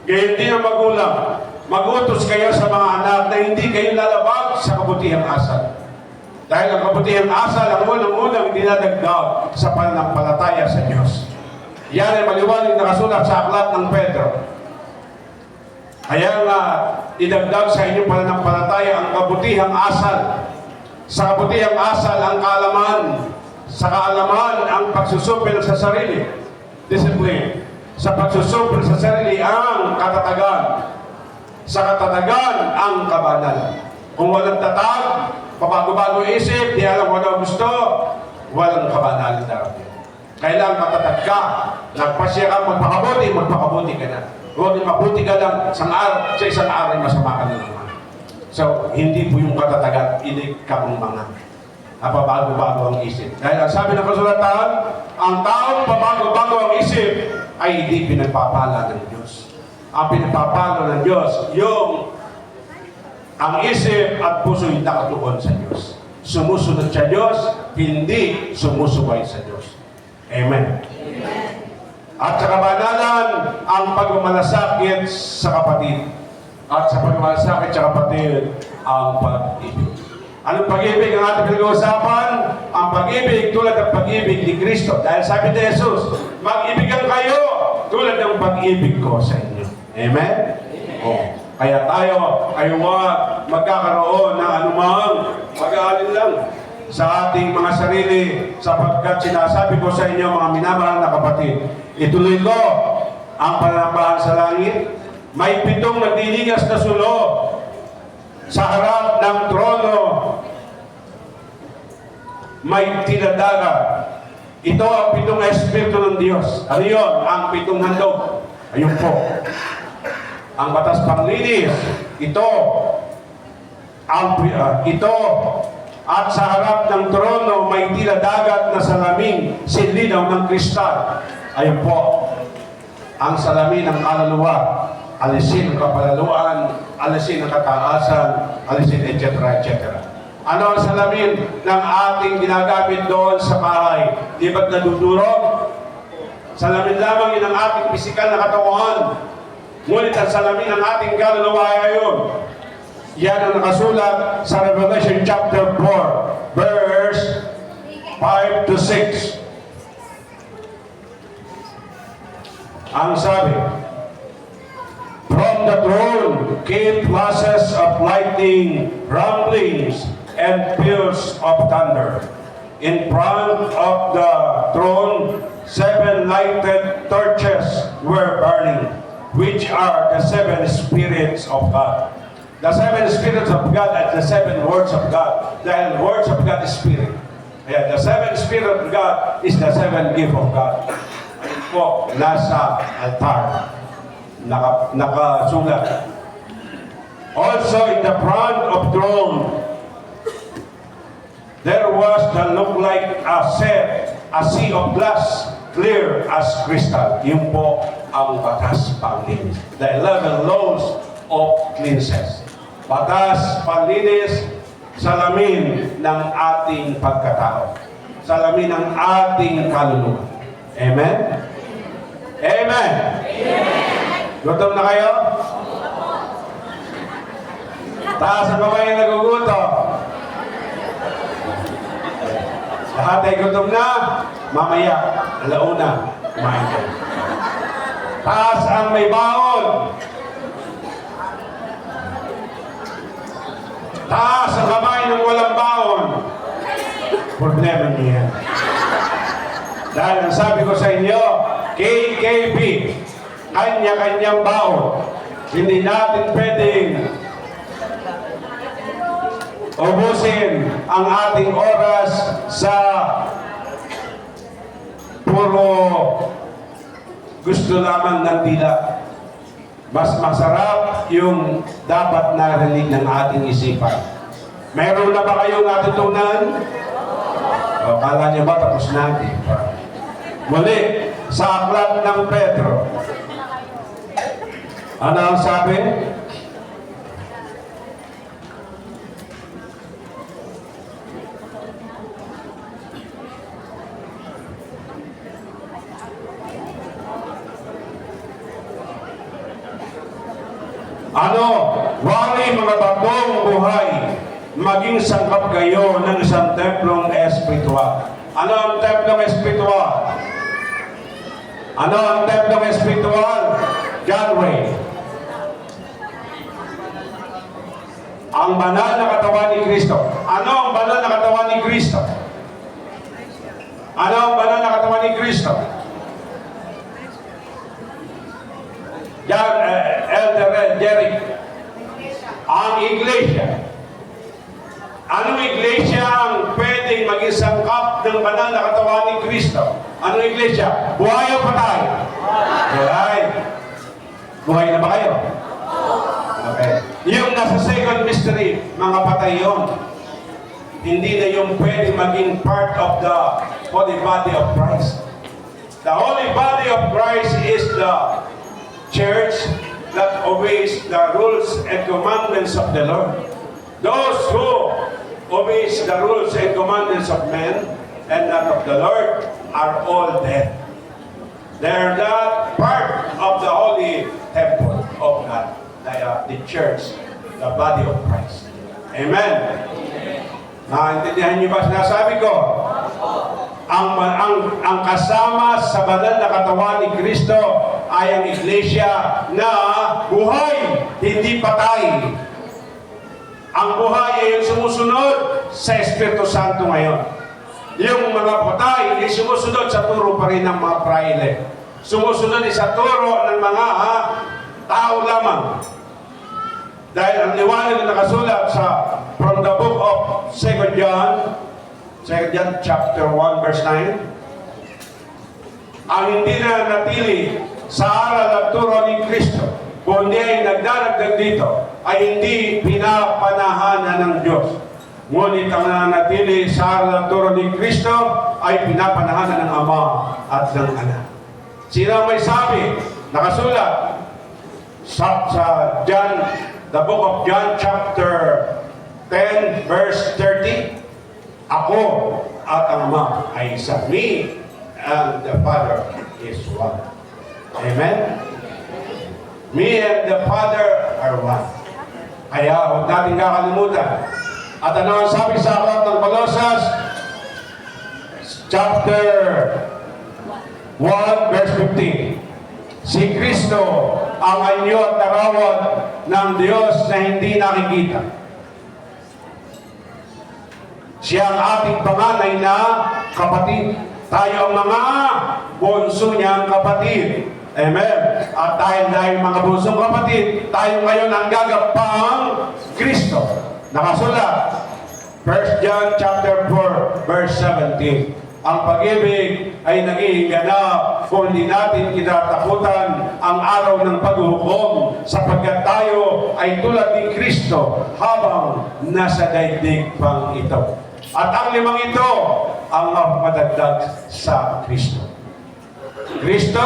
Kaya hindi ang magulang, mag-utos kayo sa mga anak na hindi kayo lalabag sa kabutihang asal. Dahil ang kabutihang asal ang unang-unang dinadagdag sa pananampalataya sa Diyos. Yan ay maliwanag nakasulat sa aklat ng Pedro. Kaya nga, idagdag sa inyong pananampalataya ang kabutihang asal. Sa kabutihang asal ang kaalaman. Sa kaalaman ang pagsusupil sa sarili. Discipline. Sa pagsusupil sa sarili ang katatagan. Sa katatagan ang kabanalan. Kung walang tatag, pabago-bago isip, di alam kung ano gusto, walang kabanalan darating. Kailangan matatag ka. Nagpasya ka, magpakabuti ka na. Huwag yung mabuti ka lang sa isang araw masama ka na naman. So, hindi po yung katatagan, inig ka mong mga. Pabago-bago ang isip. Dahil ang sabi ng kasulatan, ang taong pabago-bago ang isip ay hindi pinagpapala ng Diyos. Ang pinagpapala ng Diyos, yung ang isip at puso yung nakatuon sa Diyos. Sumusunod sa Diyos, hindi sumusubay sa Diyos. Amen. Amen. At sa kabanalan, ang pagmamalasakit sa kapatid. At sa pagmamalasakit sa kapatid, ang pag-ibig. Anong pag-ibig ang ating pinag-uusapan? Ang pag-ibig tulad ng pag-ibig ni Kristo. Dahil sabi ni Jesus, mag-ibigan kayo tulad ng pag-ibig ko sa inyo. Amen? Oh. Kaya tayo ay huwag magkakaroon ng anumang pag-aalin lang sa ating mga sarili, sapagkat sinasabi ko sa inyo mga minamahal na kapatid, ituloy ko ang pananampahan sa langit. May 7 nagdiligas na sulo sa harap ng trono. May tinadaga. Ito ang 7 Espiritu ng Diyos. Ano yun? Ang 7 handog. Ayun po. Ang batas panglinis. Ito. Ito. At sa harap ng trono may tila dagat na salamin, sinlinaw ng kristal. Ayun po, ang salamin ng kaluluwa. Alisin ang kapalaluan, alisin ang kataasan, alisin etc. etc. Ano ang salamin ng ating ginagamit doon sa bahay? Di ba't nadudurog? Salamin lamang yun ang ating pisikal na katawan. Ngunit ang salamin ng ating kaluluwa ay yun. Yan ang nakasulat sa Revelation chapter 4, verse 5 to 6. Ang sabi, from the throne came flashes of lightning, rumblings, and peals of thunder. In front of the throne, 7 lighted torches were burning, which are the 7 spirits of God. The 7 spirits of God are the 7 words of God. The words of God is spirit. Yeah, the 7 spirit of God is the 7 gift of God. Ayun po, nasa altar. Nakasulat. Also in the front of throne, there was the look like a sea of glass, clear as crystal. Yun po ang batas panglinis. The 11 laws of cleanses. Batas panlinis, salamin ng ating pagkatao. Salamin ng ating kaluluwa. Amen? Amen? Gutom na kayo? Taas ang kamay yung nagugutom. Lahat ay gutom na. Mamaya, alauna, kumain kayo. Taas ang may baon. Taas ang kamay ng walang baon. Problema niya. Dahil ang sabi ko sa inyo, KKB, kanya-kanyang baon. Hindi natin pwedeng ubusin ang ating oras sa puro gusto lamang ng dila. Mas masarap yung dapat narinig ng ating isipan. Meron na ba kayong natutunan? O, kala niyo ba tapos natin? Muli, sa aklat ng Pedro. Ano ang sabi? Ano? Wari mga batong buhay, maging sangkap kayo ng isang templong espiritual. Ano ang templong espiritual? Ano ang templong espiritual? Godway. Ang banal na katawan ni Kristo. Ano ang banal na katawan ni Kristo? Ano ang banal na katawan ni Kristo? Elder Jerry. Ang iglesia. Anong iglesia ang pwedeng maging sangkap ng banal na katawan ni Kristo? Anong iglesia? Buhay o patay? Buhay. Buhay na ba kayo? Okay. Yung nasa second mystery, mga patay yun. Hindi na yung pwedeng maging part of the holy body of Christ. The holy body of Christ is the church that obeys the rules and commandments of the Lord. Those who obeys the rules and commandments of men and not of the Lord are all dead. They are not part of the holy temple of God, the church, the body of Christ. Amen. Naintindihan niyo ba sinasabi ko? Ang kasama sa banal na katawan ni Kristo ay ang iglesia na buhay, hindi patay. Ang buhay ay yung sumusunod sa Espiritu Santo ngayon. Yung mga patay ay sumusunod sa turo pa rin ng mga praile. Sumusunod sa turo ng mga tao lamang. Dahil ang liwanag na nakasulat from the book of 2 John chapter 1 verse 9, ang hindi na natili sa aral at turo ni Kristo, kundi ay nagdaragdag dito, ay hindi pinapanahanan ng Diyos. Ngunit ang nanatili sa aral at turo ni Kristo ay pinapanahanan ng Ama at ng Anak. Sino may sabi? Nakasulat sa John, the book of John chapter 10 verse 30, ako at ang Ama ay isa. Me and the Father is one. Amen? Me and the Father are one. Kaya huwag natin kakalimutan. At ano ang sabi sa aklat ng Colossus? Chapter 1 verse 15. Si Kristo ang anyo at larawan ng Diyos na hindi nakikita. Siya ang ating panganay na kapatid. Tayo ang mga bunso niyang kapatid. Amen. At dahil mga bunsong kapatid, tayo ngayon ang gagapang Kristo. Nakasulat, 1 John chapter 4, verse 17. Ang pag-ibig ay nag-iinganap kung hindi natin kinatakutan ang araw ng paghuhukom, sapagkat tayo ay tulad ni Kristo habang nasa daigdig pang ito. At ang limang ito ang madagdag sa Kristo. Kristo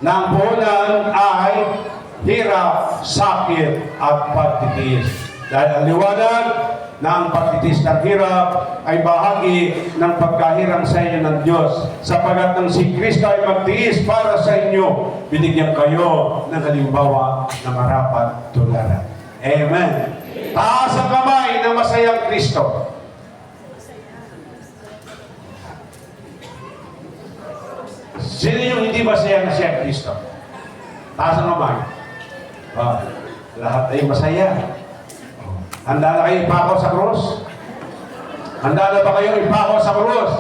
ng puhunan ay hirap, sakit, at pagtitiis. Dahil ang liwanag na ang pagtitiis ng hirap ay bahagi ng pagkahirang sa inyo ng Diyos. Sapagat nang si Kristo ay magtiis para sa inyo, binigyan kayo ng halimbawa na marapat tularan. Amen. Taas ang kamay ng masayang Kristo. Sino yung hindi masaya na siya Kristo? Taas ang kamay. Lahat ay masaya. Handa na kayo ipako sa krus? Handa na ba kayo ipako sa krus?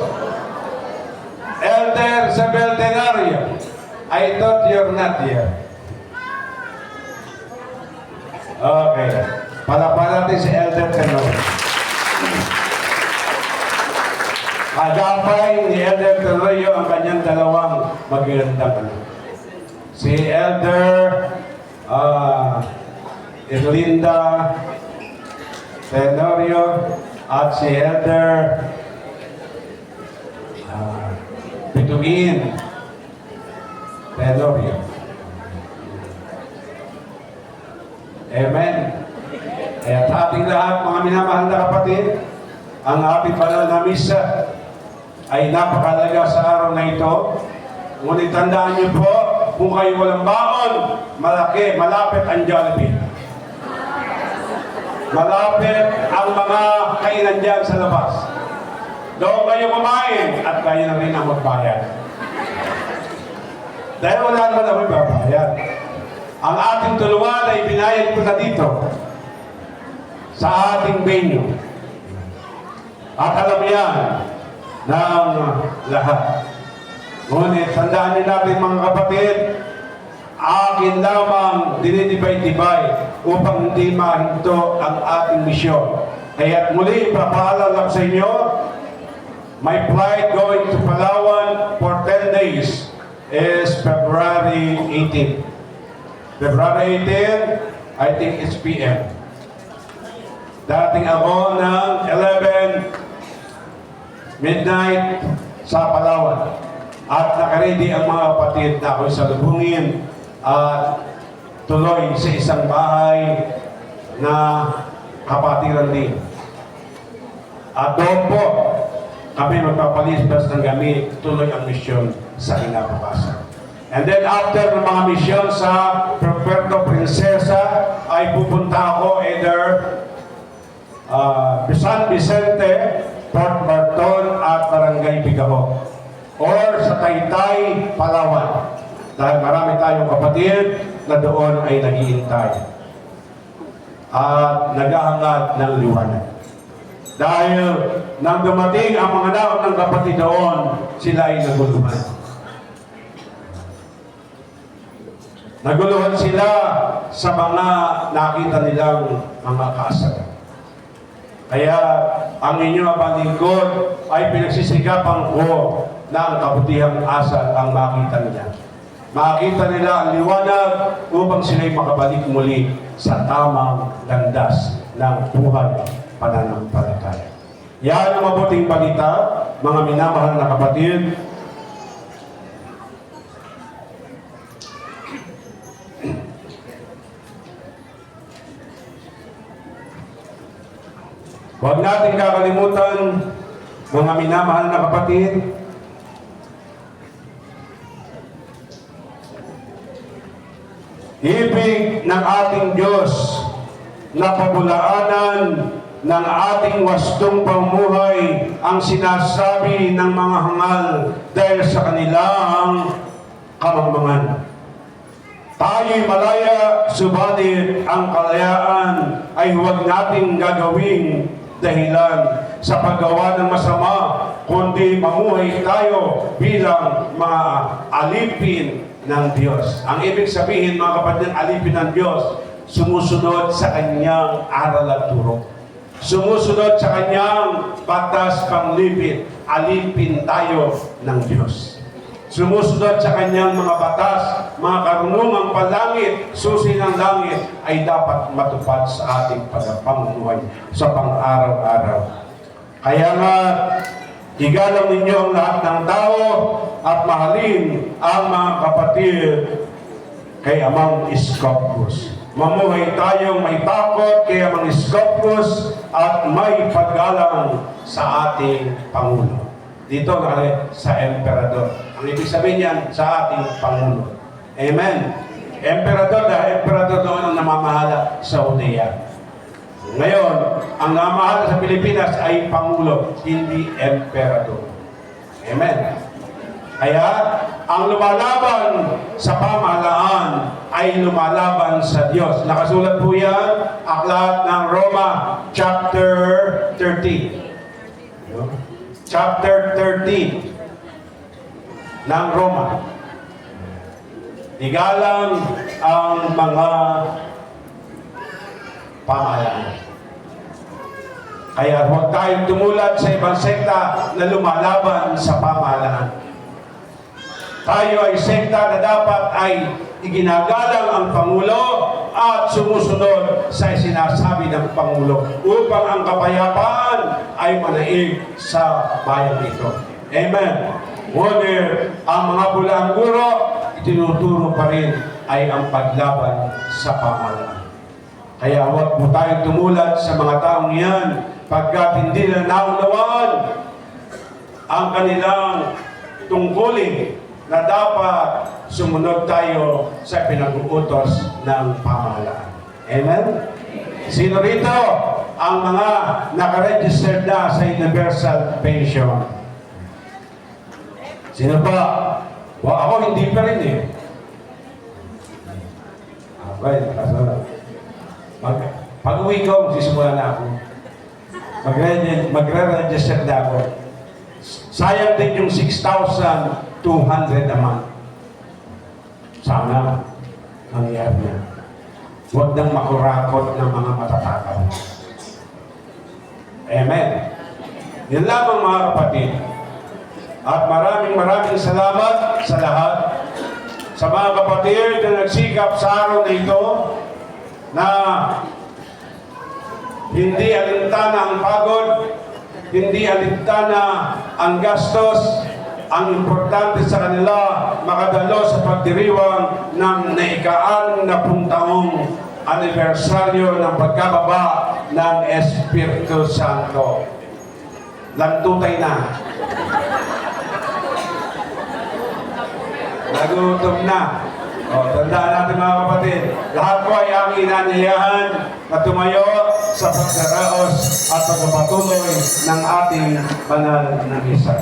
Elder sa Beltenario, I thought you're not here. Okay. Palapan natin si Elder Tenorio. Agapay ni Elder Tenorio ang kanyang dalawang magandang anak. Si Elder Erlinda Tenorio at si Elder Bituin Tenorio. Amen. At ating lahat, mga minamahal na kapatid, ang ating banal na misa ay napakalaga sa araw na ito. Ngunit tandaan niyo po, kung kayo walang baon, malapit ang Jollibee. Malapit ang mga kainan dyan sa labas. Doon kayo kumain at kayo na rin ang magbayad. Dahil wala naman ako ibabayad. Ang ating tulungan ay binayad ko na dito sa ating venue. At alam yan ng lahat. Ngunit tandaan niyo natin mga kapatid, akin lamang dinidibay-dibay upang hindi mahinto ang ating misyon. Kaya't muli, papaalala sa inyo, my flight going to Palawan for 10 days is February 18. February 18, I think it's PM. Dating ako ng 11 midnight sa Palawan. At nakaredy ang mga kapatid na ako'y salubungin at tuloy sa isang bahay na kapatiran din. At doon po, kami magpapalisbas ng gamit, tuloy ang misyon sa kinabukasan. And then after ng mga misyon sa Puerto Princesa, ay pupunta ako either San Vicente, Port Barton at Barangay Bigaho, or sa Taytay, Palawan. Dahil marami tayong kapatid na doon ay naghihintay at nag-aangat ng liwanag. Dahil nang dumating ang mga naon ng kapatid doon, sila ay naguluhan. Naguluhan sila sa mga nakita nilang mga kasalan. Kaya ang inyong paglingkod ay pinagsisikapan ko na ang kabutihang asal ang makita nila. Makita nila ang liwanag upang sila'y makabalik muli sa tamang landas ng buhay pananampalataya. Yan ang mabuting balita, mga minamahal na kapatid. Huwag natin kakalimutan, mga minamahal na kapatid, ibig ng ating Diyos na pabulaanan ng ating wastong pamuhay ang sinasabi ng mga hangal dahil sa kanilang kamangmangan. Tayo'y malaya, subalit ang kalayaan ay huwag nating gagawing dahilan sa paggawa ng masama, kundi mamuhay tayo bilang mga alipin ng Diyos. Ang ibig sabihin, mga kapatid, alipin ng Diyos, sumusunod sa kanyang aral at turo. Sumusunod sa kanyang batas panglipid, alipin tayo ng Diyos. Sumusunod sa kanyang mga batas, mga karunungang palangit, susi ng langit, ay dapat matupad sa ating pamumuhay sa pang-araw-araw. Kaya nga, igalang ninyo ang lahat ng tao at mahalin ang mga kapatid kay Amang Iskopus. Mamuhay tayong may takot kay Amang Iskopus at may paggalang sa ating Pangulo. Dito nakalagay sa Emperador. Ang ibig sabihin yan, sa ating Pangulo. Amen. Emperador, dahil Emperador doon ang namamahala sa Judea. Ngayon, ang namamahala sa Pilipinas ay Pangulo, hindi Emperador. Amen. Kaya, ang lumalaban sa pamahalaan ay lumalaban sa Diyos. Nakasulat po yan, aklat ng Roma, chapter 13. Chapter 13 ng Roma. Igalang ang mga pamahalaan. Kaya huwag tayong tumulad sa ibang sekta na lumalaban sa pamahalaan. Tayo ay sekta na dapat ay iginagalang ang Pangulo at sumusunod sa sinasabi ng Pangulo upang ang kapayapaan ay manaig sa bayan nito. Amen. Ngunit ang mga bulaang guro, itinuturo pa rin ay ang paglaban sa pamahalaan. Kaya huwag po tayong tumulad sa mga taong yan pagkat hindi na naunawaan ang kanilang tungkulin na dapat sumunod tayo sa pinag-uutos ng pamahalaan. Amen? Sino rito ang mga nakaregistered na sa Universal Pension? Sino ba? Ako hindi pa rin eh. Okay, kaso pag-uwi ko, magsisimula na ako. Magre-register na ako. Sayang din yung 6,200 a month. Sana mangyari na. Huwag nang makurakot ng mga matatakaw. Amen. Yan lamang mga kapatid. At maraming salamat sa lahat. Sa mga kapatid na nagsikap sa araw na ito na hindi alintana ang pagod, hindi alintana ang gastos. Ang importante sa kanila makadalo sa pagdiriwang ng naika-60 taong anibersaryo ng pagkababa ng Espiritu Santo. Lantutay na. Nagutom na. Tandaan natin mga kapatid, lahat po ay ang inanyayahan na tumayo sa pagdaraos at pagpapatuloy ng ating banal na misa.